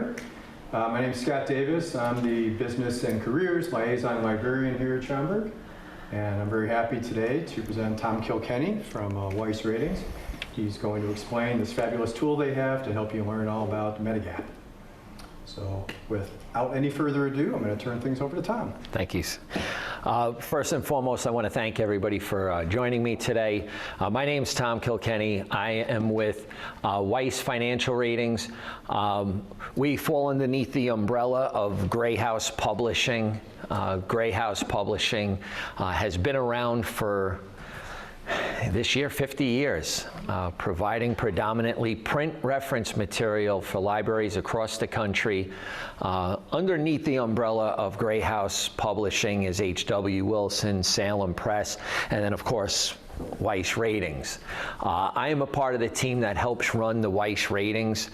Medicare. My name is Scott Davis. I'm the Business and Careers Liaison Librarian here at Schaumburg. And I'm very happy today to present Tom Kilkenny from Weiss Ratings. He's going to explain this fabulous tool they have to help you learn all about Medigap. So without any further ado, I'm going to turn things over to Tom. Thank you. First and foremost, I want to thank everybody for joining me today. My name's Tom Kilkenny. I am with Weiss Financial Ratings. We fall underneath the umbrella of Gray House Publishing. Gray House Publishing has been around for this year 50 years, providing predominantly print reference material for libraries across the country. Underneath the umbrella of Gray House Publishing is H.W. Wilson, Salem Press, and then of course Weiss Ratings. I am a part of the team that helps run the Weiss Ratings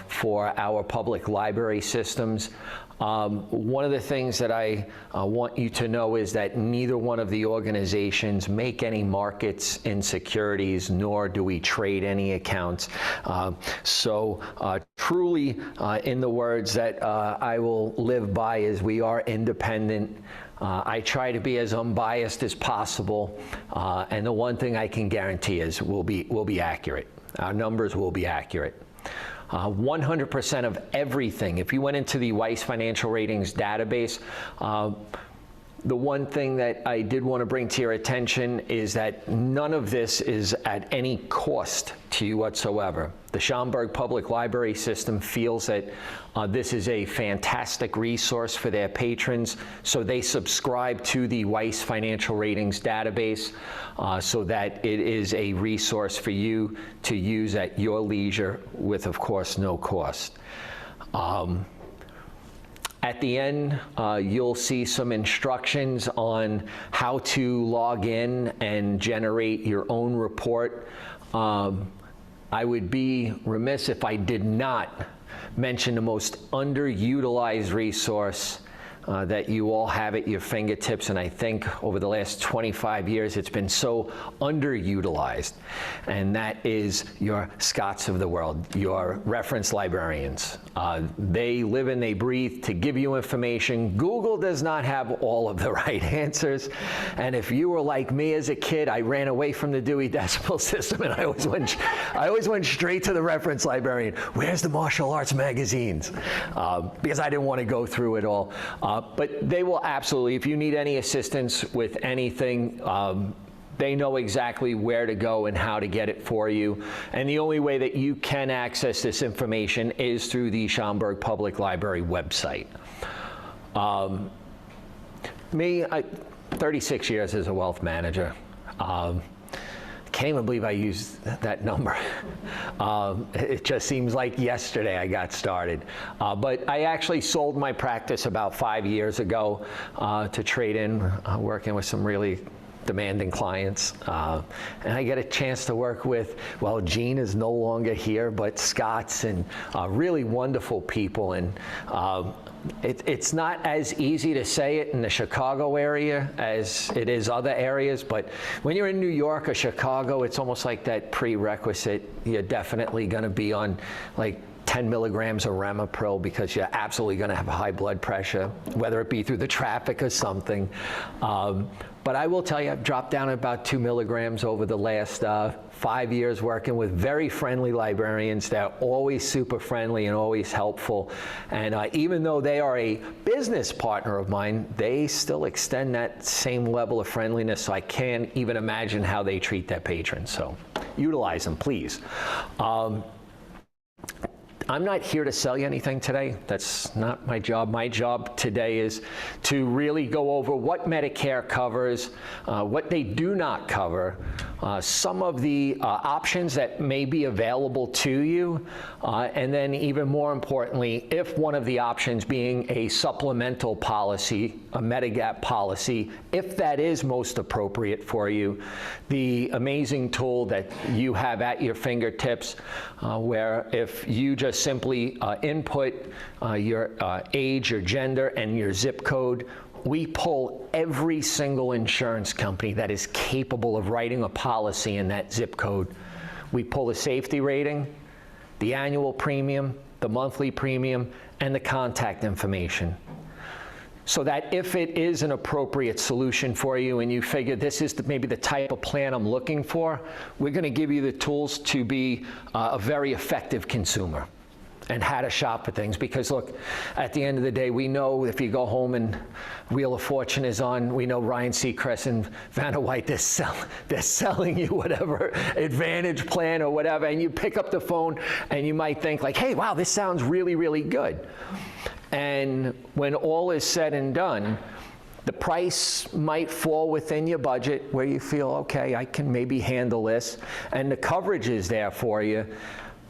for our public library systems. One of the things that I want you to know is that neither one of the organizations make any markets in securities, nor do we trade any accounts. Truly, in the words that I will live by, is we are independent. I try to be as unbiased as possible, and the one thing I can guarantee is we'll be accurate. Our numbers will be accurate. 100% of everything. If you went into the Weiss Financial Ratings database, the one thing that I did want to bring to your attention is that none of this is at any cost to you whatsoever. The Schaumburg Public Library System feels that this is a fantastic resource for their patrons, so they subscribe to the Weiss Financial Ratings database so that it is a resource for you to use at your leisure with, of course, no cost. At the end, you'll see some instructions on how to log in and generate your own report. I would be remiss if I did not mention the most underutilized resource that you all have at your fingertips, and I think over the last 25 years it's been so underutilized, and that is your Scotts of the world, your reference librarians. They live and they breathe to give you information. Google does not have all of the right answers, and if you were like me as a kid, I ran away from the Dewey Decimal System, and I always went straight to the reference librarian. Where's the martial arts magazines? Because I didn't want to go through it all. But they will absolutely, if you need any assistance with anything, they know exactly where to go and how to get it for you. And the only way that you can access this information is through the Schaumburg Public Library website. 36 years as a wealth manager. Can't even believe I used that number. It just seems like yesterday I got started. But I actually sold my practice about 5 years ago to trade in, working with some really demanding clients. And I get a chance to work with, well, Gene is no longer here, but Scott's, and really wonderful people. And it's not as easy to say it in the Chicago area as it is other areas, but when you're in New York or Chicago, it's almost like that prerequisite. You're definitely going to be on like 10 milligrams of Ramipril because you're absolutely going to have high blood pressure, whether it be through the traffic or something. But I will tell you, I've dropped down about 2 milligrams over the last 5 years working with very friendly librarians. They're always super friendly and always helpful. And even though they are a business partner of mine, they still extend that same level of friendliness. So I can't even imagine how they treat their patrons. So utilize them, please. I'm not here to sell you anything today. That's not my job. My job today is to really go over what Medicare covers, what they do not cover, some of the options that may be available to you, and then even more importantly, if one of the options being a supplemental policy, a Medigap policy, if that is most appropriate for you, the amazing tool that you have at your fingertips, where if you just simply input your age, your gender, and your zip code, we pull every single insurance company that is capable of writing a policy in that zip code. We pull the safety rating, the annual premium, the monthly premium, and the contact information. So that if it is an appropriate solution for you and you figure this is maybe the type of plan I'm looking for, we're going to give you the tools to be a very effective consumer and how to shop for things. Because look, at the end of the day, we know if you go home and Wheel of Fortune is on, we know Ryan Seacrest and Vanna White, they're selling you whatever Advantage plan or whatever, and you pick up the phone and you might think like, hey, wow, this sounds really, really good. And when all is said and done, the price might fall within your budget where you feel, okay, I can maybe handle this, and the coverage is there for you,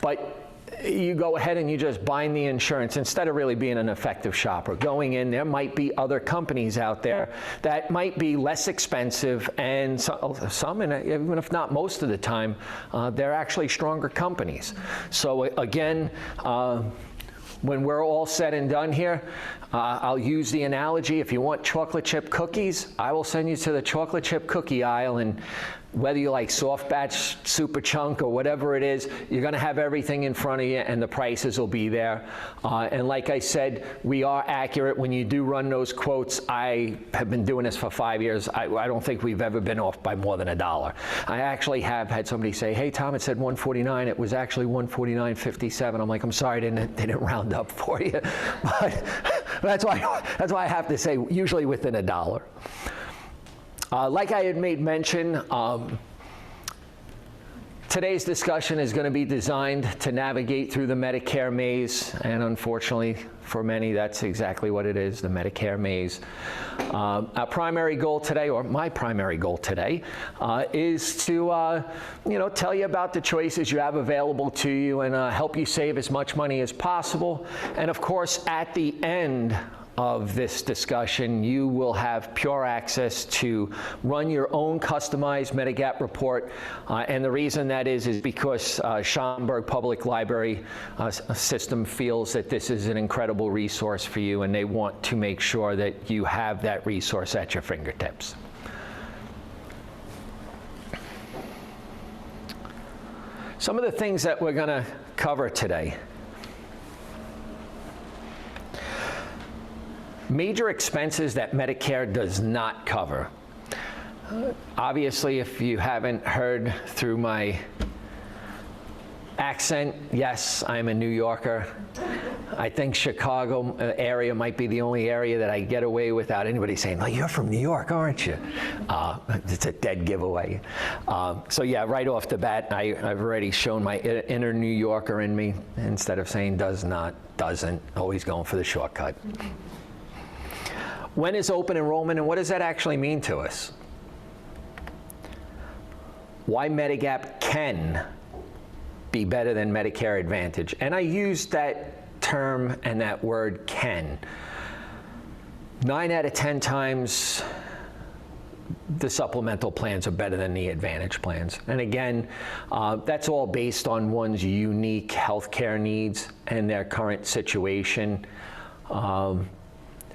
but you go ahead and you just bind the insurance instead of really being an effective shopper. Going in, there might be other companies out there that might be less expensive, and some, and even if not most of the time, they're actually stronger companies. So again, when we're all said and done here, I'll use the analogy, if you want chocolate chip cookies, I will send you to the chocolate chip cookie aisle, and whether you like soft batch, super chunk, or whatever it is, you're going to have everything in front of you, and the prices will be there. And like I said, we are accurate when you do run those quotes. I have been doing this for 5 years. I don't think we've ever been off by more than $1. I actually have had somebody say, hey, Tom, it said $149. It was actually $149.57. I'm like, I'm sorry, they didn't round up for you. But that's why I have to say, usually within $1. Like I had made mention, today's discussion is going to be designed to navigate through the Medicare maze, and unfortunately for many, that's exactly what it is, the Medicare maze. Our primary goal today, or my primary goal today, is to tell you about the choices you have available to you and help you save as much money as possible. And of course, at the end of this discussion, you will have pure access to run your own customized Medigap report. And the reason that is because Schaumburg Public Library system feels that this is an incredible resource for you, and they want to make sure that you have that resource at your fingertips. Some of the things that we're going to cover today. Major expenses that Medicare does not cover. Obviously, if you haven't heard through my accent, yes, I'm a New Yorker. I think Chicago area might be the only area that I get away without anybody saying, oh, you're from New York, aren't you? It's a dead giveaway. So yeah, right off the bat, I've already shown my inner New Yorker in me. Instead of saying does not, doesn't, always going for the shortcut. When is open enrollment, and what does that actually mean to us? Why Medigap can be better than Medicare Advantage. And I use that term and that word can. 9 out of 10 times, the supplemental plans are better than the Advantage plans. And again, that's all based on one's unique healthcare needs and their current situation.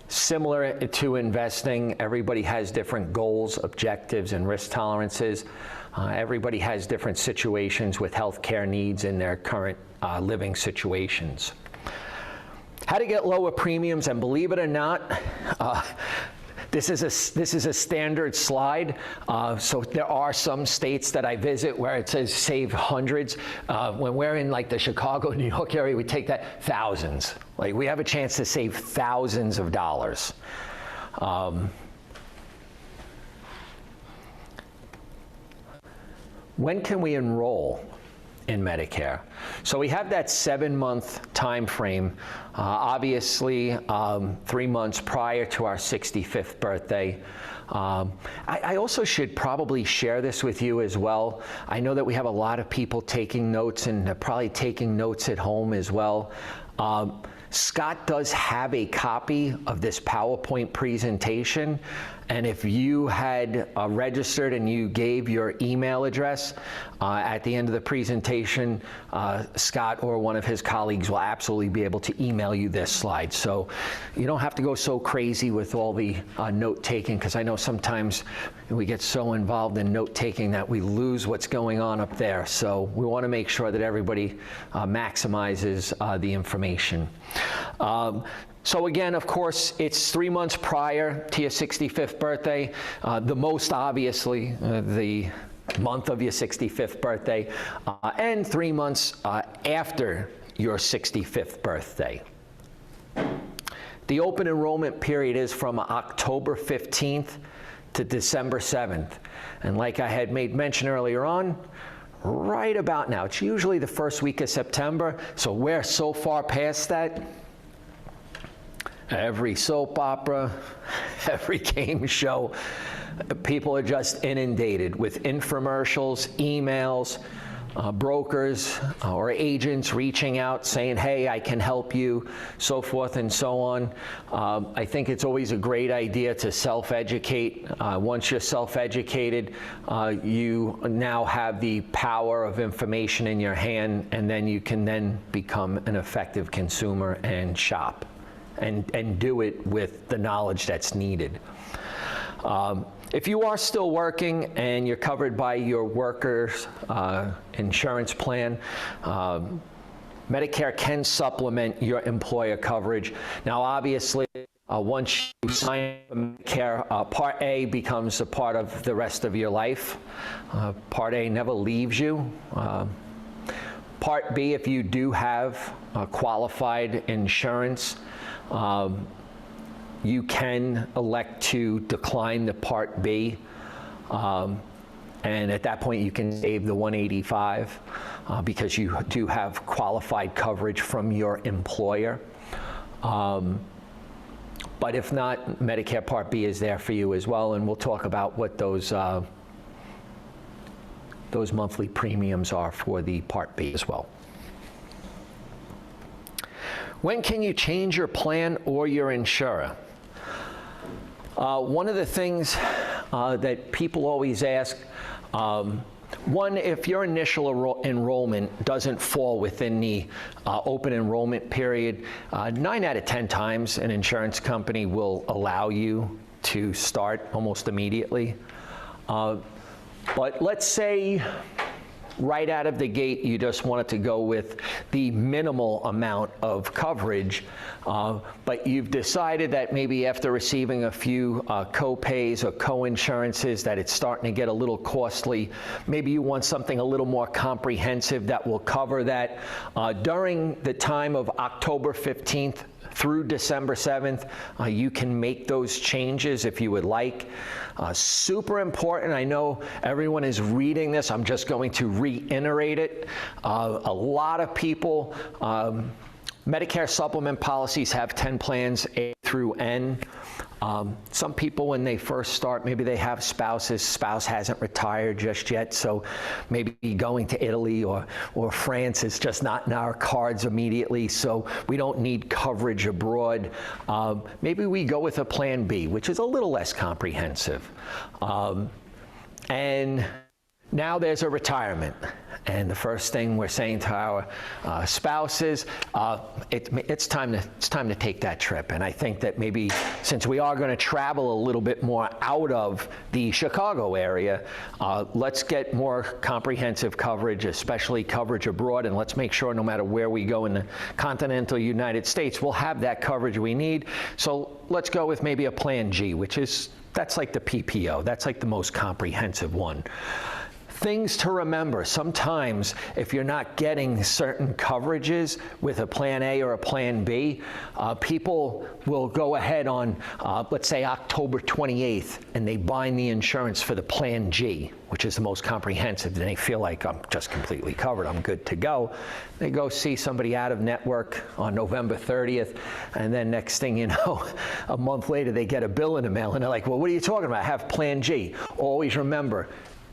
Similar to investing, everybody has different goals, objectives, and risk tolerances. Everybody has different situations with healthcare needs in their current living situations. How to get lower premiums, and believe it or not, this is a standard slide. So there are some states that I visit where it says save hundreds. When we're in like the Chicago, New York area, we take that thousands. Like we have a chance to save thousands of dollars. When can we enroll in Medicare? So we have that 7-month time frame, obviously 3 months prior to our 65th birthday. I also should probably share this with you as well. I know that we have a lot of people taking notes, and they're probably taking notes at home as well. Scott does have a copy of this PowerPoint presentation, and if you had registered and you gave your email address at the end of the presentation, Scott or one of his colleagues will absolutely be able to email you this slide. So you don't have to go so crazy with all the note-taking, because I know sometimes we get so involved in note-taking that we lose what's going on up there. So we want to make sure that everybody maximizes the information. So again, of course, it's 3 months prior to your 65th birthday, the most obviously the month of your 65th birthday, and 3 months after your 65th birthday. The open enrollment period is from October 15th to December 7th. And like I had made mention earlier on, right about now, it's usually the first week of September, so we're so far past that. Every soap opera, every game show, people are just inundated with infomercials, emails, brokers or agents reaching out saying, hey, I can help you, so forth and so on. I think it's always a great idea to self-educate. Once you're self-educated, you now have the power of information in your hand, and then you can then become an effective consumer and shop. And do it with the knowledge that's needed. If you are still working and you're covered by your workers' insurance plan, Medicare can supplement your employer coverage. Now, obviously, once you sign up for Medicare, Part A becomes a part of the rest of your life. Part A never leaves you. Part B, if you do have qualified insurance, you can elect to decline the Part B, and at that point you can save the $185 because you do have qualified coverage from your employer. But if not, Medicare Part B is there for you as well, and we'll talk about what those monthly premiums are for the Part B as well. When can you change your plan or your insurer? One of the things that people always ask, one, if your initial enrollment doesn't fall within the open enrollment period, 9 out of 10 times an insurance company will allow you to start almost immediately. But let's say right out of the gate, you just wanted to go with the minimal amount of coverage, but you've decided that maybe after receiving a few co-pays or co-insurances that it's starting to get a little costly. Maybe you want something a little more comprehensive that will cover that. During the time of October 15th through December 7th, you can make those changes if you would like. Super important, I know everyone is reading this, I'm just going to reiterate it. A lot of people, Medicare supplement policies have 10 plans, A through N. Some people, when they first start, maybe they have spouses, spouse hasn't retired just yet, so maybe going to Italy or France is just not in our cards immediately, so we don't need coverage abroad. Maybe we go with a Plan B, which is a little less comprehensive. And now there's a retirement. And the first thing we're saying to our spouses, it's time to take that trip. And I think that maybe since we are going to travel a little bit more out of the Chicago area, let's get more comprehensive coverage, especially coverage abroad, and let's make sure no matter where we go in the continental United States, we'll have that coverage we need. So let's go with maybe a Plan G, that's like the PPO. That's like the most comprehensive one. Things to remember, sometimes if you're not getting certain coverages with a Plan A or a Plan B, people will go ahead on, let's say October 28th, and they bind the insurance for the Plan G, which is the most comprehensive, and they feel like I'm just completely covered, I'm good to go. They go see somebody out of network on November 30th, and then next thing you know, a month later they get a bill in the mail, and they're like, well, what are you talking about? I have Plan G. Always remember,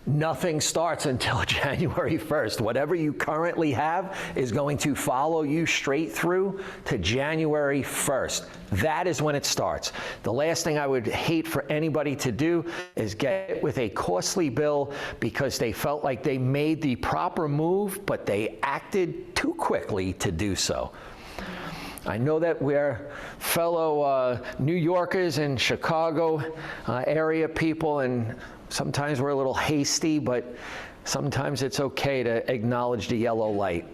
Nothing starts until January 1st. Whatever you currently have is going to follow you straight through to January 1st. That is when it starts. The last thing I would hate for anybody to do is get hit with a costly bill because they felt like they made the proper move, but they acted too quickly to do so. I know that we're fellow New Yorkers and Chicago area people, and sometimes we're a little hasty, but sometimes it's okay to acknowledge the yellow light.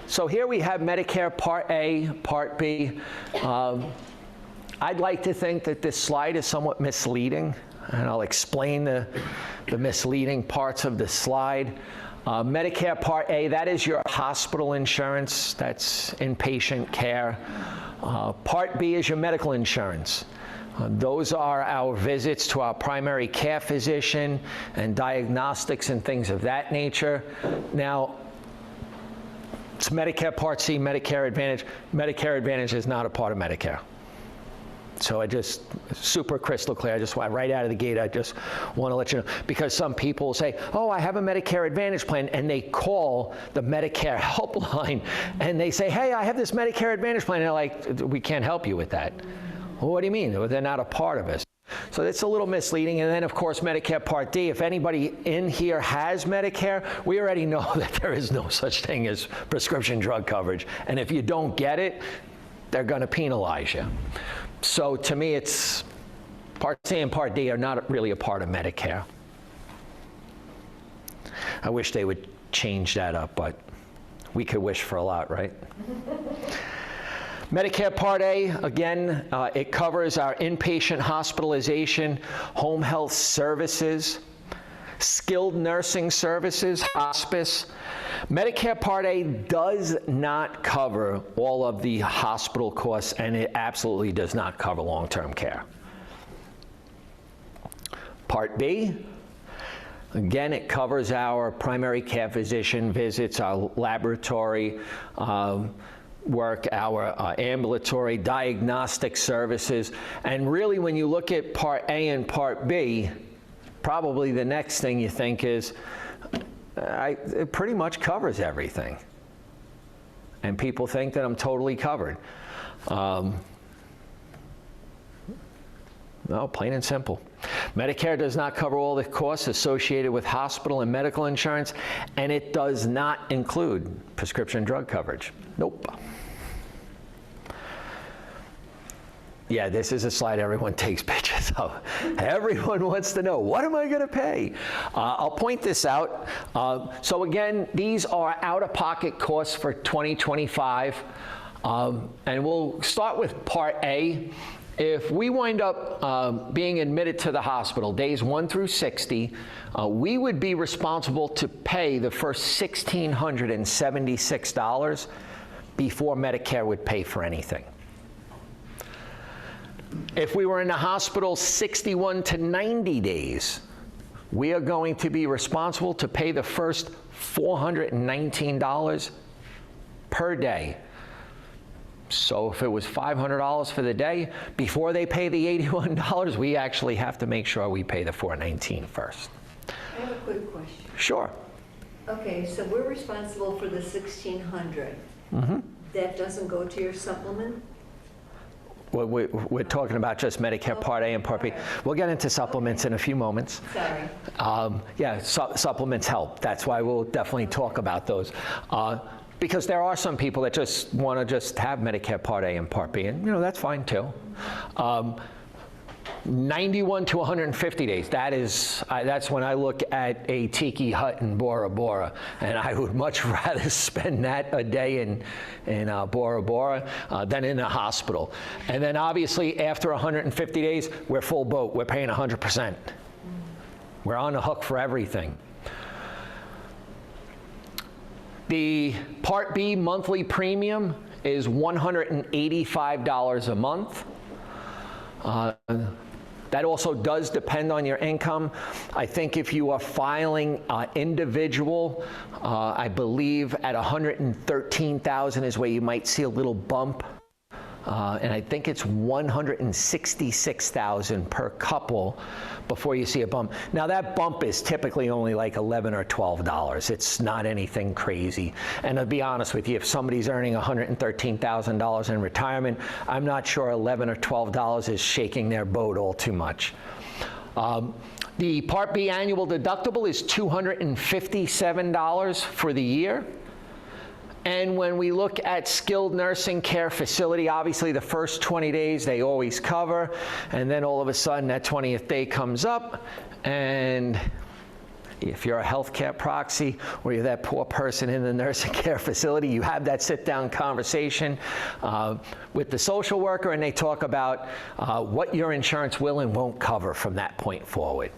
So here we have Medicare Part A, Part B. I'd like to think that this slide is somewhat misleading, and I'll explain the misleading parts of the slide. Medicare Part A, that is your hospital insurance. That's inpatient care. Part B is your medical insurance. Those are our visits to our primary care physician and diagnostics and things of that nature. Now, it's Medicare Part C, Medicare Advantage. Medicare Advantage is not a part of Medicare. So I just, super crystal clear, I just want, right out of the gate, I just want to let you know, because some people will say, oh, I have a Medicare Advantage plan, and they call the Medicare helpline, and they say, hey, I have this Medicare Advantage plan, and they're like, we can't help you with that. Well, what do you mean? Well, they're not a part of us. So it's a little misleading. And then, of course, Medicare Part D. If anybody in here has Medicare, we already know that there is no such thing as prescription drug coverage. And if you don't get it, they're going to penalize you. So to me, it's Part C and Part D are not really a part of Medicare. I wish they would change that up, but we could wish for a lot, right? Medicare Part A, again, it covers our inpatient hospitalization, home health services, skilled nursing services, hospice. Medicare Part A does not cover all of the hospital costs, and it absolutely does not cover long-term care. Part B, again, it covers our primary care physician visits, our laboratory work, our ambulatory diagnostic services. And really, when you look at Part A and Part B, probably the next thing you think is, it pretty much covers everything. And people think that I'm totally covered. No, plain and simple. Medicare does not cover all the costs associated with hospital and medical insurance, and it does not include prescription drug coverage. Nope. Yeah, this is a slide everyone takes pictures of. Everyone wants to know, what am I going to pay? I'll point this out. So again, these are out-of-pocket costs for 2025. And we'll start with Part A. If we wind up being admitted to the hospital, days 1 through 60, we would be responsible to pay the first $1,676 before Medicare would pay for anything. If we were in the hospital 61 to 90 days, we are going to be responsible to pay the first $419 per day. So if it was $500 for the day, before they pay the $81, we actually have to make sure we pay the $419 first. I have a quick question. Sure. Okay, so we're responsible for the $1,600. Mm-hmm. That doesn't go to your supplement? We're talking about just Medicare Part A and Part B. We'll get into supplements in a few moments. Sorry. Yeah, supplements help. That's why we'll definitely talk about those. Because there are some people that just want to just have Medicare Part A and Part B, and that's fine too. 91 to 150 days, that's when I look at a tiki hut in Bora Bora, and I would much rather spend that a day in Bora Bora than in a hospital. And then obviously after 150 days, we're full boat, we're paying 100%. We're on the hook for everything. The Part B monthly premium is $185 a month. That also does depend on your income. I think if you are filing individual, I believe at $113,000 is where you might see a little bump and I think it's $166,000 per couple before you see a bump. Now that bump is typically only like $11 or $12. It's not anything crazy. And to be honest with you, if somebody's earning $113,000 in retirement, I'm not sure $11 or $12 is shaking their boat all too much. The Part B annual deductible is $257 for the year. And when we look at skilled nursing care facility, obviously the first 20 days they always cover, and then all of a sudden that 20th day comes up, and if you're a healthcare proxy or you're that poor person in the nursing care facility, you have that sit-down conversation with the social worker, and they talk about what your insurance will and won't cover from that point forward.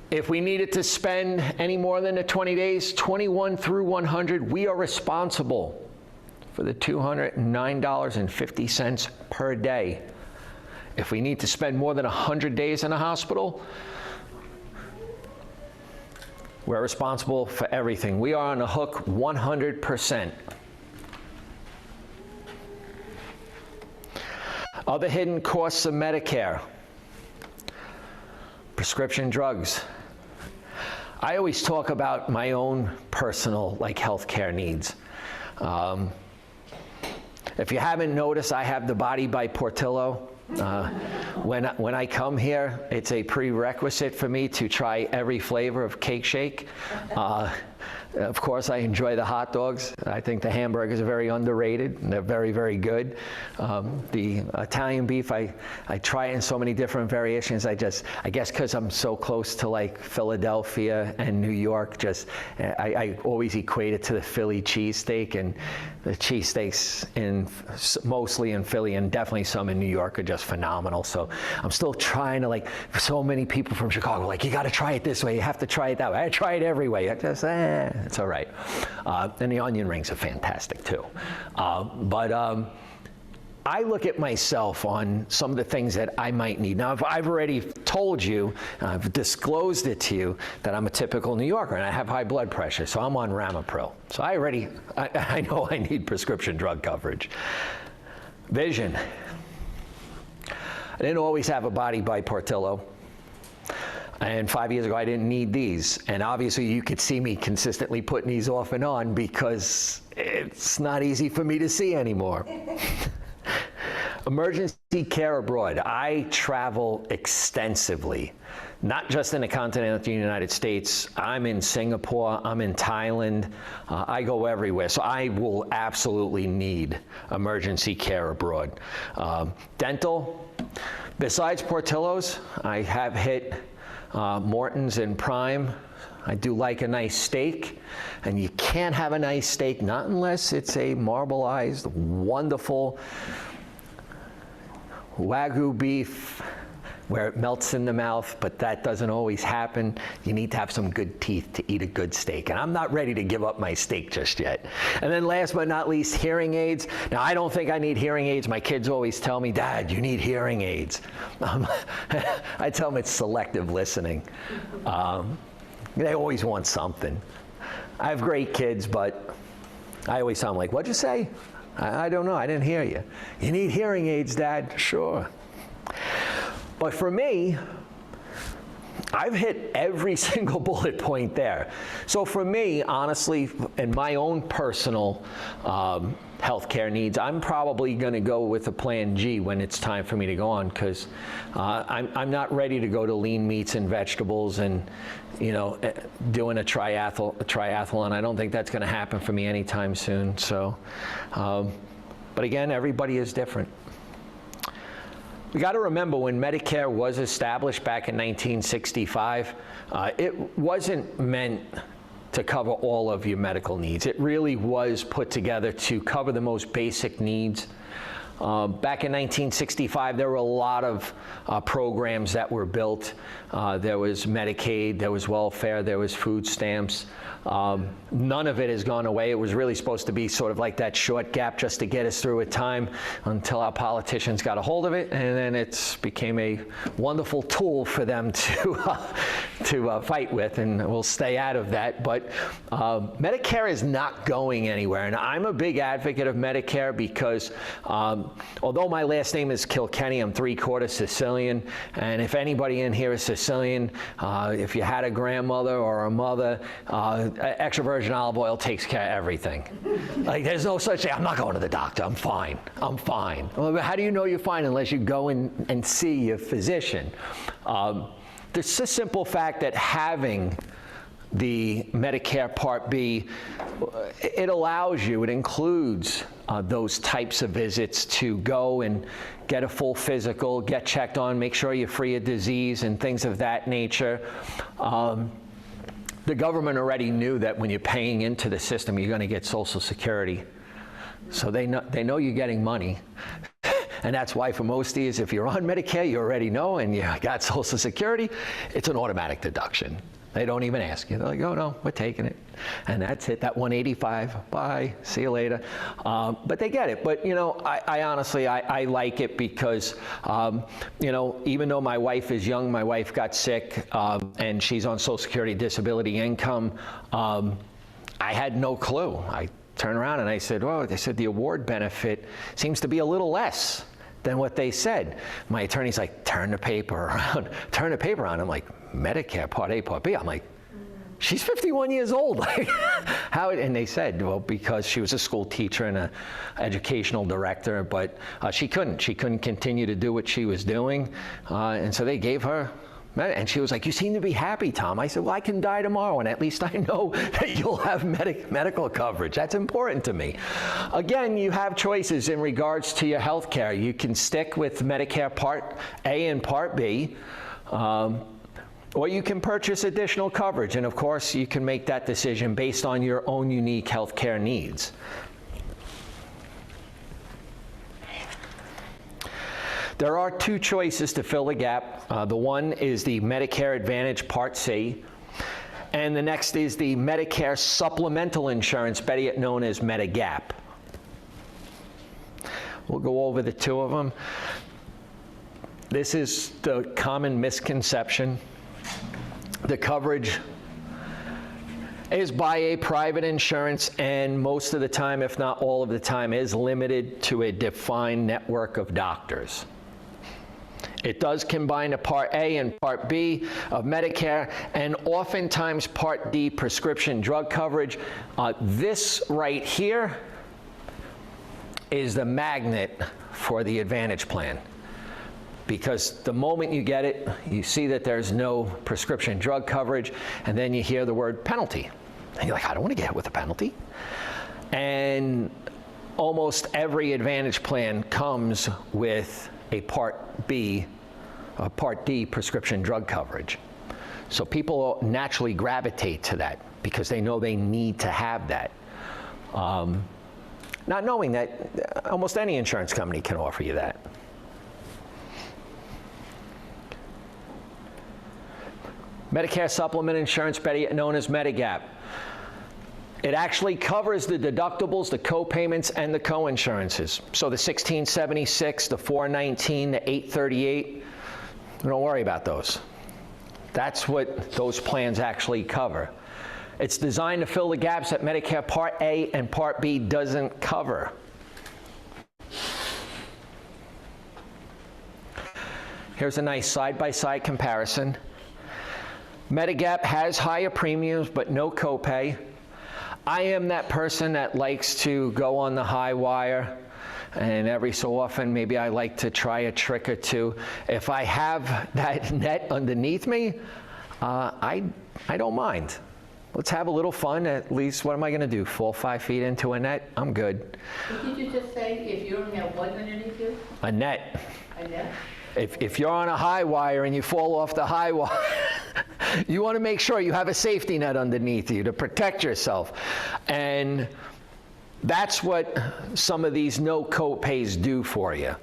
If we needed to spend any more than the 20 days, 21 through 100, we are responsible for the $209.50 per day. If we need to spend more than 100 days in a hospital, we're responsible for everything. We are on the hook 100%. Other hidden costs of Medicare. Prescription drugs. I always talk about my own personal healthcare needs. If you haven't noticed, I have the Body by Portillo. When I come here, it's a prerequisite for me to try every flavor of Cake Shake. Of course, I enjoy the hot dogs. I think the hamburgers are very underrated, and they're very, very good. The Italian beef, I try it in so many different variations. I guess because I'm so close to Philadelphia and New York, I always equate it to the Philly cheesesteak, and the cheesesteaks mostly in Philly and definitely some in New York are just phenomenal. So I'm still trying to, so many people from Chicago, you got to try it this way, you have to try it that way. I try it every way. I just, it's all right. And the onion rings are fantastic too. But I look at myself on some of the things that I might need. Now, if I've already told you, I've disclosed it to you, that I'm a typical New Yorker and I have high blood pressure, so I'm on Ramipril. So I know I need prescription drug coverage. Vision. I didn't always have a Body by Portillo. And 5 years ago, I didn't need these. And obviously, you could see me consistently putting these off and on because it's not easy for me to see anymore. Emergency care abroad. I travel extensively, not just in the continental United States. I'm in Singapore, I'm in Thailand, I go everywhere. So I will absolutely need emergency care abroad. Dental, besides Portillo's, I have hit Morton's and Prime. I do like a nice steak, and you can't have a nice steak not unless it's a marbleized, wonderful Wagyu beef where it melts in the mouth, but that doesn't always happen. You need to have some good teeth to eat a good steak, and I'm not ready to give up my steak just yet. And then last but not least, hearing aids. Now, I don't think I need hearing aids. My kids always tell me, Dad, you need hearing aids. I tell them it's selective listening. They always want something. I have great kids, but I always sound like, what'd you say? I don't know, I didn't hear you. You need hearing aids, Dad? Sure. But for me, I've hit every single bullet point there. So for me, honestly, in my own personal healthcare needs, I'm probably going to go with a plan G when it's time for me to go on, because I'm not ready to go to lean meats and vegetables and, doing a triathlon. I don't think that's going to happen for me anytime soon. So, but again, everybody is different. We got to remember, when Medicare was established back in 1965, it wasn't meant to cover all of your medical needs. It really was put together to cover the most basic needs. Back in 1965, there were a lot of programs that were built. There was Medicaid, there was welfare, there was food stamps. None of it has gone away. It was really supposed to be sort of like that short gap just to get us through a time until our politicians got a hold of it, and then it became a wonderful tool for them to fight with, and we'll stay out of that. But Medicare is not going anywhere, and I'm a big advocate of Medicare because although my last name is Kilkenny, I'm 3/4 Sicilian, and if anybody in here is Sicilian, if you had a grandmother or a mother, extra virgin olive oil takes care of everything. Like, there's no such thing, I'm not going to the doctor, I'm fine, I'm fine. Well, how do you know you're fine unless you go and see your physician? There's a simple fact that having the Medicare Part B, it allows you, it includes those types of visits to go and get a full physical, get checked on, make sure you're free of disease and things of that nature. The government already knew that when you're paying into the system, you're going to get Social Security. So they know you're getting money. And that's why for most of you, if you're on Medicare, you already know, and you got Social Security, it's an automatic deduction. They don't even ask you. They're like, oh, no, we're taking it. And that's it, that 185, bye, see you later. But they get it. But, you know, I honestly, I like it because, you know, even though my wife is young, my wife got sick, and she's on Social Security disability income, I had no clue. I turned around and I said, well, they said the award benefit seems to be a little less than what they said. My attorney's like, turn the paper around. Turn the paper around. I'm like, Medicare Part A, Part B. I'm like, she's 51 years old. Like, how? And they said, well, because she was a school teacher and an educational director, but she couldn't continue to do what she was doing. And so they gave her, and she was like, you seem to be happy, Tom. I said, well, I can die tomorrow, and at least I know that you'll have medical coverage. That's important to me. Again, you have choices in regards to your health care. You can stick with Medicare Part A and Part B, or you can purchase additional coverage. And of course, you can make that decision based on your own unique health care needs. There are two choices to fill the gap. The one is the Medicare Advantage Part C, and the next is the Medicare Supplemental Insurance, better known as Medigap. We'll go over the two of them. This is the common misconception. The coverage is by a private insurance, and most of the time, if not all of the time, is limited to a defined network of doctors. It does combine a Part A and Part B of Medicare, and oftentimes Part D prescription drug coverage. This right here is the magnet for the Advantage plan. Because the moment you get it, you see that there's no prescription drug coverage, and then you hear the word penalty. And you're like, I don't want to get hit with a penalty. And almost every Advantage plan comes with a Part B, Part D prescription drug coverage. So people naturally gravitate to that because they know they need to have that. Not knowing that almost any insurance company can offer you that. Medicare Supplement Insurance, better known as Medigap. It actually covers the deductibles, the co-payments, and the co-insurances. So the $1,676, the $419, the $838, don't worry about those. That's what those plans actually cover. It's designed to fill the gaps that Medicare Part A and Part B doesn't cover. Here's a nice side-by-side comparison. Medigap has higher premiums, but no copay. I am that person that likes to go on the high wire, and every so often, maybe I like to try a trick or two. If I have that net underneath me, I don't mind. Let's have a little fun. At least, what am I going to do? Fall 5 feet into a net? I'm good. What did you just say? If you only have what underneath you? A net. A net? If you're on a high wire and you fall off the high wire, you want to make sure you have a safety net underneath you to protect yourself. And That's what some of these no co-pays do for you.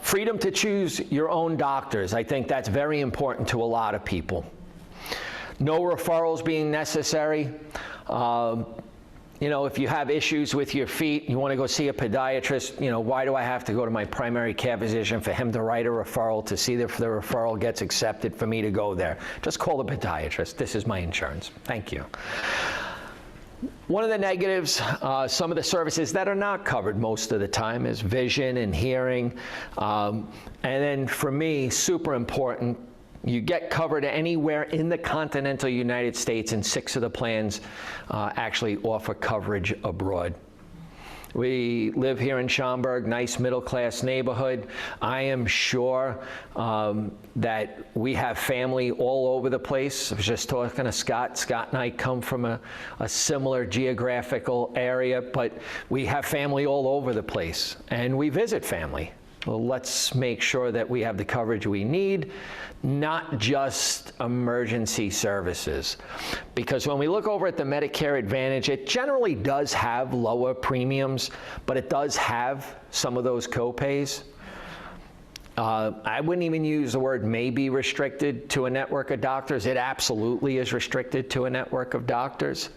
Freedom to choose your own doctors. I think that's very important to a lot of people. No referrals being necessary. You know, if you have issues with your feet, you want to go see a podiatrist, you know, why do I have to go to my primary care physician for him to write a referral to see if the referral gets accepted for me to go there? Just call the podiatrist. This is my insurance. Thank you. One of the negatives, some of the services that are not covered most of the time is vision and hearing. And then for me, super important, you get covered anywhere in the continental United States, and 6 of the plans actually offer coverage abroad. We live here in Schaumburg, nice middle-class neighborhood. I am sure that we have family all over the place. I was just talking to Scott. Scott and I come from a similar geographical area, but we have family all over the place, and we visit family. Well, let's make sure that we have the coverage we need, not just emergency services. Because when we look over at the Medicare Advantage, it generally does have lower premiums, but it does have some of those co-pays. I wouldn't even use the word may be restricted to a network of doctors. It absolutely is restricted to a network of doctors.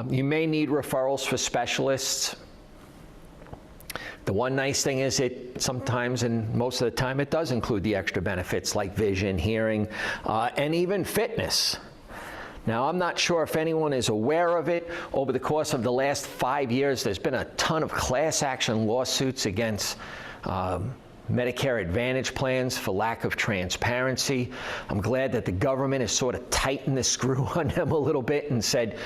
You may need referrals for specialists. The one nice thing is it sometimes, and most of the time, it does include the extra benefits like vision, hearing, and even fitness. Now, I'm not sure if anyone is aware of it. Over the course of the last 5 years, there's been a ton of class action lawsuits against Medicare Advantage plans for lack of transparency. I'm glad that the government has sort of tightened the screw on them a little bit and said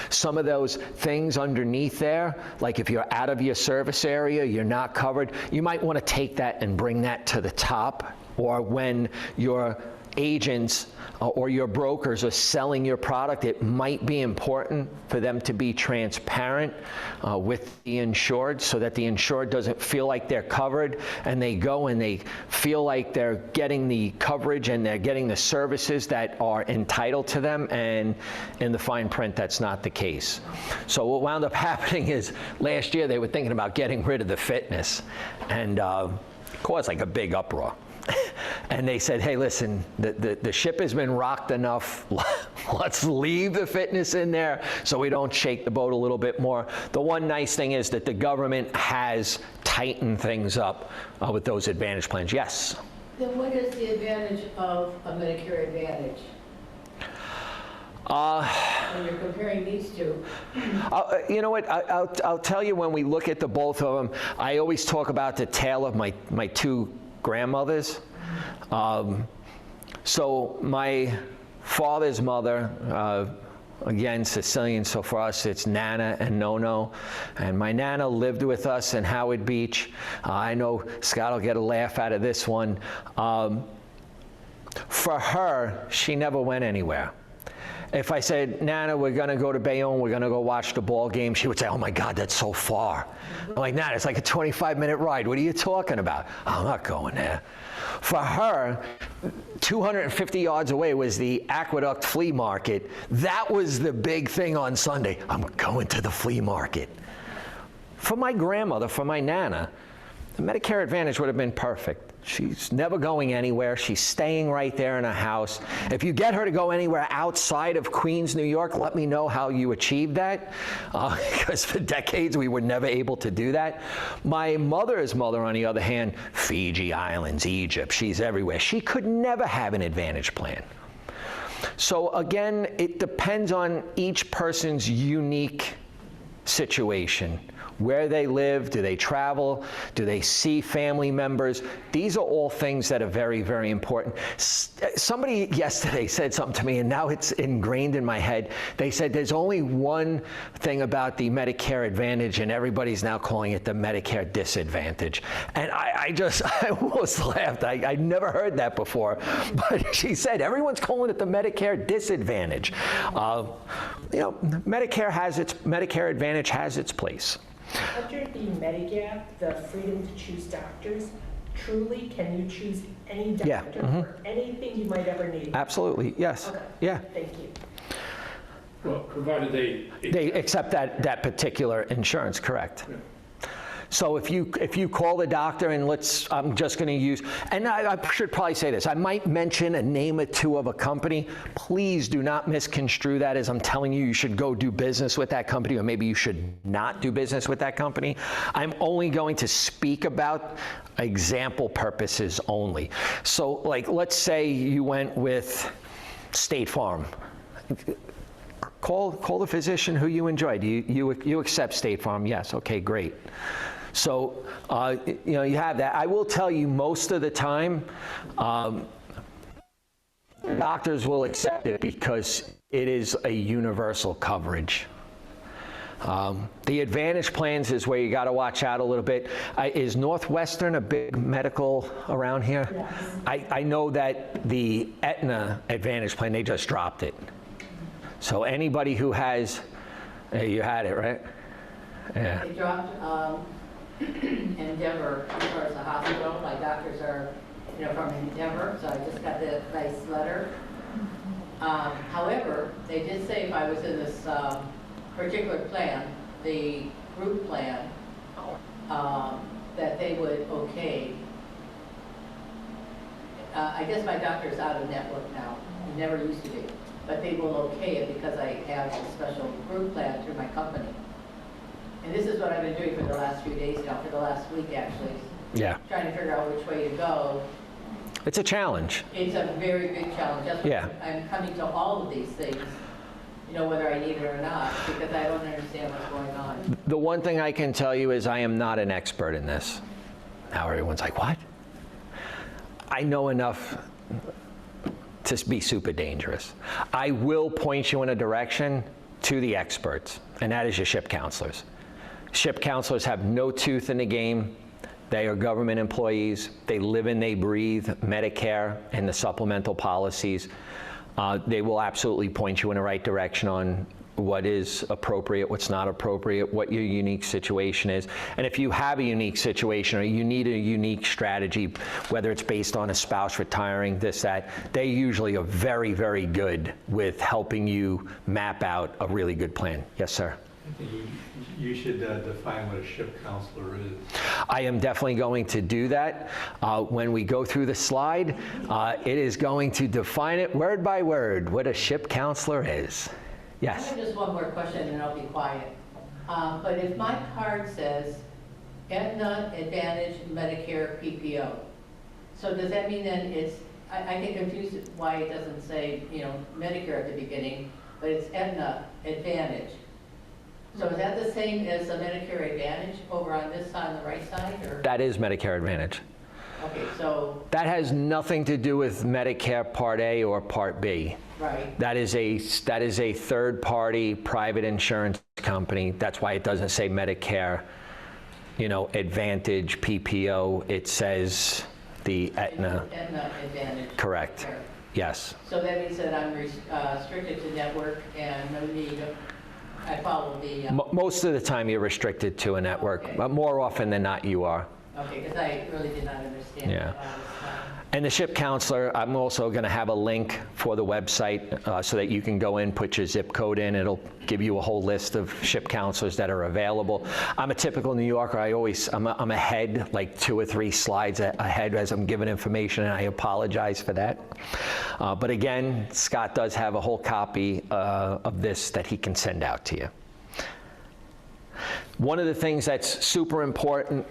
some of those things underneath there, like if you're out of your service area, you're not covered, you might want to take that and bring that to the top, or when your agents or your brokers are selling your product, it might be important for them to be transparent with the insured so that the insured doesn't feel like they're covered and they go and they feel like they're getting the coverage and they're getting the services that are entitled to them, and in the fine print that's not the case. So what wound up happening is last year they were thinking about getting rid of the fitness, and caused like a big uproar. And they said, hey, listen, the ship has been rocked enough. Let's leave the fitness in there so we don't shake the boat a little bit more. The one nice thing is that the government has tightened things up with those Advantage plans. Yes? Then what is the advantage of a Medicare Advantage? When you're comparing these two. You know what, I'll tell you, when we look at the both of them, I always talk about the tale of my 2 grandmothers. So my father's mother, again, Sicilian, so for us it's Nana and Nono. And my Nana lived with us in Howard Beach. I know Scott will get a laugh out of this one. For her, she never went anywhere. If I said, Nana, we're going to go to Bayonne, we're going to go watch the ball game, she would say, oh my God, that's so far. I'm like, Nana, it's like a 25-minute ride. What are you talking about? I'm not going there. For her, 250 yards away was the Aqueduct Flea Market. That was the big thing on Sunday. I'm going to the flea market. For my grandmother, for my Nana, the Medicare Advantage would have been perfect. She's never going anywhere. She's staying right there in her house. If you get her to go anywhere outside of Queens, New York, let me know how you achieved that, because for decades we were never able to do that. My mother's mother, on the other hand, Fiji Islands, Egypt, she's everywhere. She could never have an Advantage plan. So again, it depends on each person's unique situation. Where they live, do they travel, do they see family members? These are all things that are very, very important. Somebody yesterday said something to me, and now it's ingrained in my head. They said there's only one thing about the Medicare Advantage, and everybody's now calling it the Medicare Disadvantage. And I almost laughed. I never heard that before. But she said, everyone's calling it the Medicare Disadvantage. You know, Medicare Advantage has its place. Under the Medicare, the freedom to choose doctors, truly, can you choose any doctor for anything you might ever need? Absolutely, yes. Okay. Yeah. Thank you. Well, provided They accept that particular insurance, correct? Yeah. So if you call the doctor and I'm just going to use, and I should probably say this, I might mention a name or two of a company. Please do not misconstrue that as I'm telling you should go do business with that company, or maybe you should not do business with that company. I'm only going to speak about example purposes only. So like, let's say you went with State Farm. Call the physician who you enjoy. Do you accept State Farm? Yes. Okay, great. So, you have that. I will tell you, most of the time, doctors will accept it because it is a universal coverage. The Advantage plans is where you got to watch out a little bit. Is Northwestern a big medical around here? Yes. I know that the Aetna Advantage plan, they just dropped it. So anybody who has, you had it, right? Yeah. They dropped Endeavor as far as the hospital. My doctors are, from Endeavor, so I just got the nice letter. However, they did say if I was in this particular plan, the group plan, that they would okay. I guess my doctor's out of network now. He never used to be. But they will okay it because I have a special group plan through my company. And this is what I've been doing for the last few days now, for the last week actually. Yeah. Trying to figure out which way to go. It's a challenge. It's a very big challenge. That's why Yeah. I'm coming to all of these things, whether I need it or not, because I don't understand what's going on. The one thing I can tell you is I am not an expert in this. Now everyone's like, what? I know enough to be super dangerous. I will point you in a direction to the experts, and that is your ship counselors. Ship counselors have no tooth in the game. They are government employees. They live and they breathe Medicare and the supplemental policies. They will absolutely point you in the right direction on what is appropriate, what's not appropriate, what your unique situation is. And if you have a unique situation or you need a unique strategy, whether it's based on a spouse retiring, this, that, they usually are very, very good with helping you map out a really good plan. Yes, sir? I think you should define what a ship counselor is. I am definitely going to do that. When we go through the slide, it is going to define it word by word what a ship counselor is. Yes? I have just one more question and I'll be quiet. But if my card says Aetna, Advantage, Medicare, PPO, so does that mean then it's, I get confused why it doesn't say, Medicare at the beginning, but it's Aetna, Advantage. So is that the same as the Medicare Advantage over on this side, on the right side, or? That is Medicare Advantage. Okay, so. That has nothing to do with Medicare Part A or Part B. Right. That is a third-party private insurance company. That's why it doesn't say Medicare, Advantage, PPO. It says the Aetna. Aetna Advantage. Correct. Medicare. Yes. So that means that I'm restricted to network and no need of, I follow the. Most of the time you're restricted to a network, Okay. but more often than not you are. Okay, because I really did not understand. Yeah. And the ship counselor, I'm also going to have a link for the website so that you can go in, put your zip code in. It'll give you a whole list of ship counselors that are available. I'm a typical New Yorker. I'm ahead, like 2 or 3 slides ahead as I'm giving information, and I apologize for that. But again, Scott does have a whole copy of this that he can send out to you. One of the things that's super important,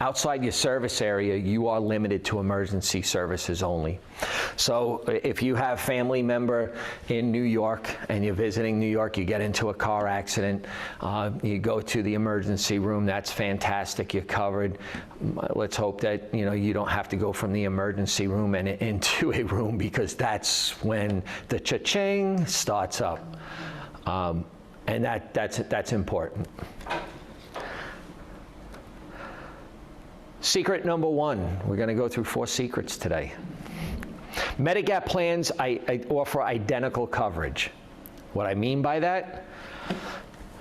outside your service area, you are limited to emergency services only. So if you have family member in New York and you're visiting New York, you get into a car accident, you go to the emergency room, that's fantastic, you're covered. Let's hope that you don't have to go from the emergency room and into a room, because that's when the cha-ching starts up. And that's important. Secret number 1, we're going to go through 4 secrets today. Medigap plans I offer identical coverage. What I mean by that,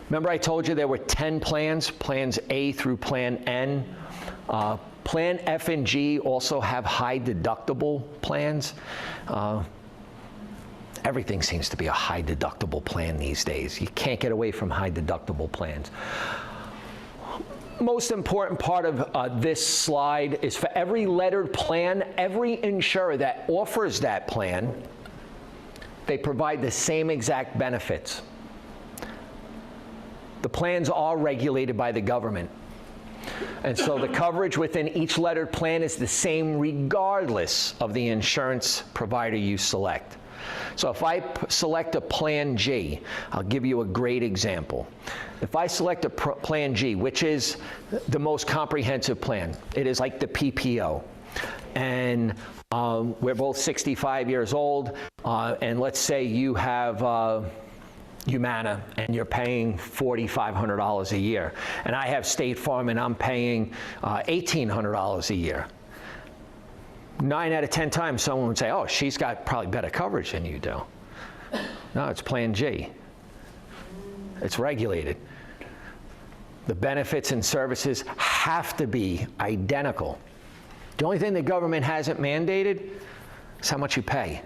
remember I told you there were 10 plans, plans A through plan N. Plan F and G also have high deductible plans. Everything seems to be a high deductible plan these days. You can't get away from high deductible plans. Most important part of this slide is for every lettered plan, every insurer that offers that plan, they provide the same exact benefits. The plans are regulated by the government. And so the coverage within each lettered plan is the same regardless of the insurance provider you select. So if I select a Plan G, I'll give you a great example. If I select a Plan G, which is the most comprehensive plan, it is like the PPO. And we're both 65 years old, and let's say you have Humana, and you're paying $4,500 a year. And I have State Farm, and I'm paying $1,800 a year. 9 out of 10 times, someone would say, oh, she's got probably better coverage than you do. No, it's Plan G. It's regulated. The benefits and services have to be identical. The only thing the government hasn't mandated is how much you pay.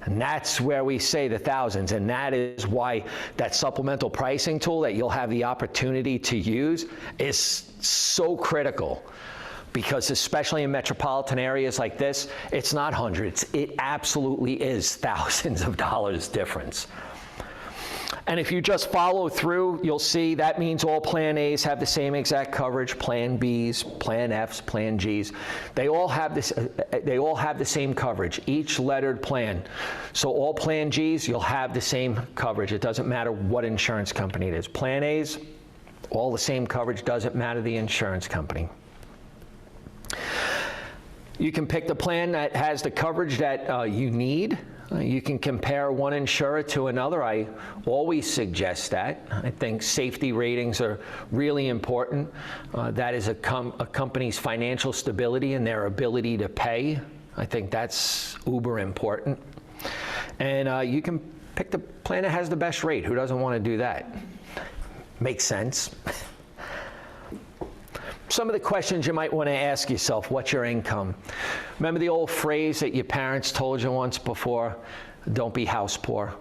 And that's where we say the thousands, and that is why that supplemental pricing tool that you'll have the opportunity to use is so critical. Because especially in metropolitan areas like this, it's not hundreds, it absolutely is thousands of dollars difference. And if you just follow through, you'll see that means all Plan A's have the same exact coverage, Plan B's, Plan F's, Plan G's. They all have this. They all have the same coverage, each lettered plan. So all Plan G's, you'll have the same coverage. It doesn't matter what insurance company it is. Plan A's, all the same coverage, doesn't matter the insurance company. You can pick the plan that has the coverage that you need. You can compare one insurer to another. I always suggest that. I think safety ratings are really important. That is a company's financial stability and their ability to pay. I think that's uber important. And you can pick the plan that has the best rate. Who doesn't want to do that? Makes sense. Some of the questions you might want to ask yourself: what's your income? Remember the old phrase that your parents told you once before? Don't be house poor.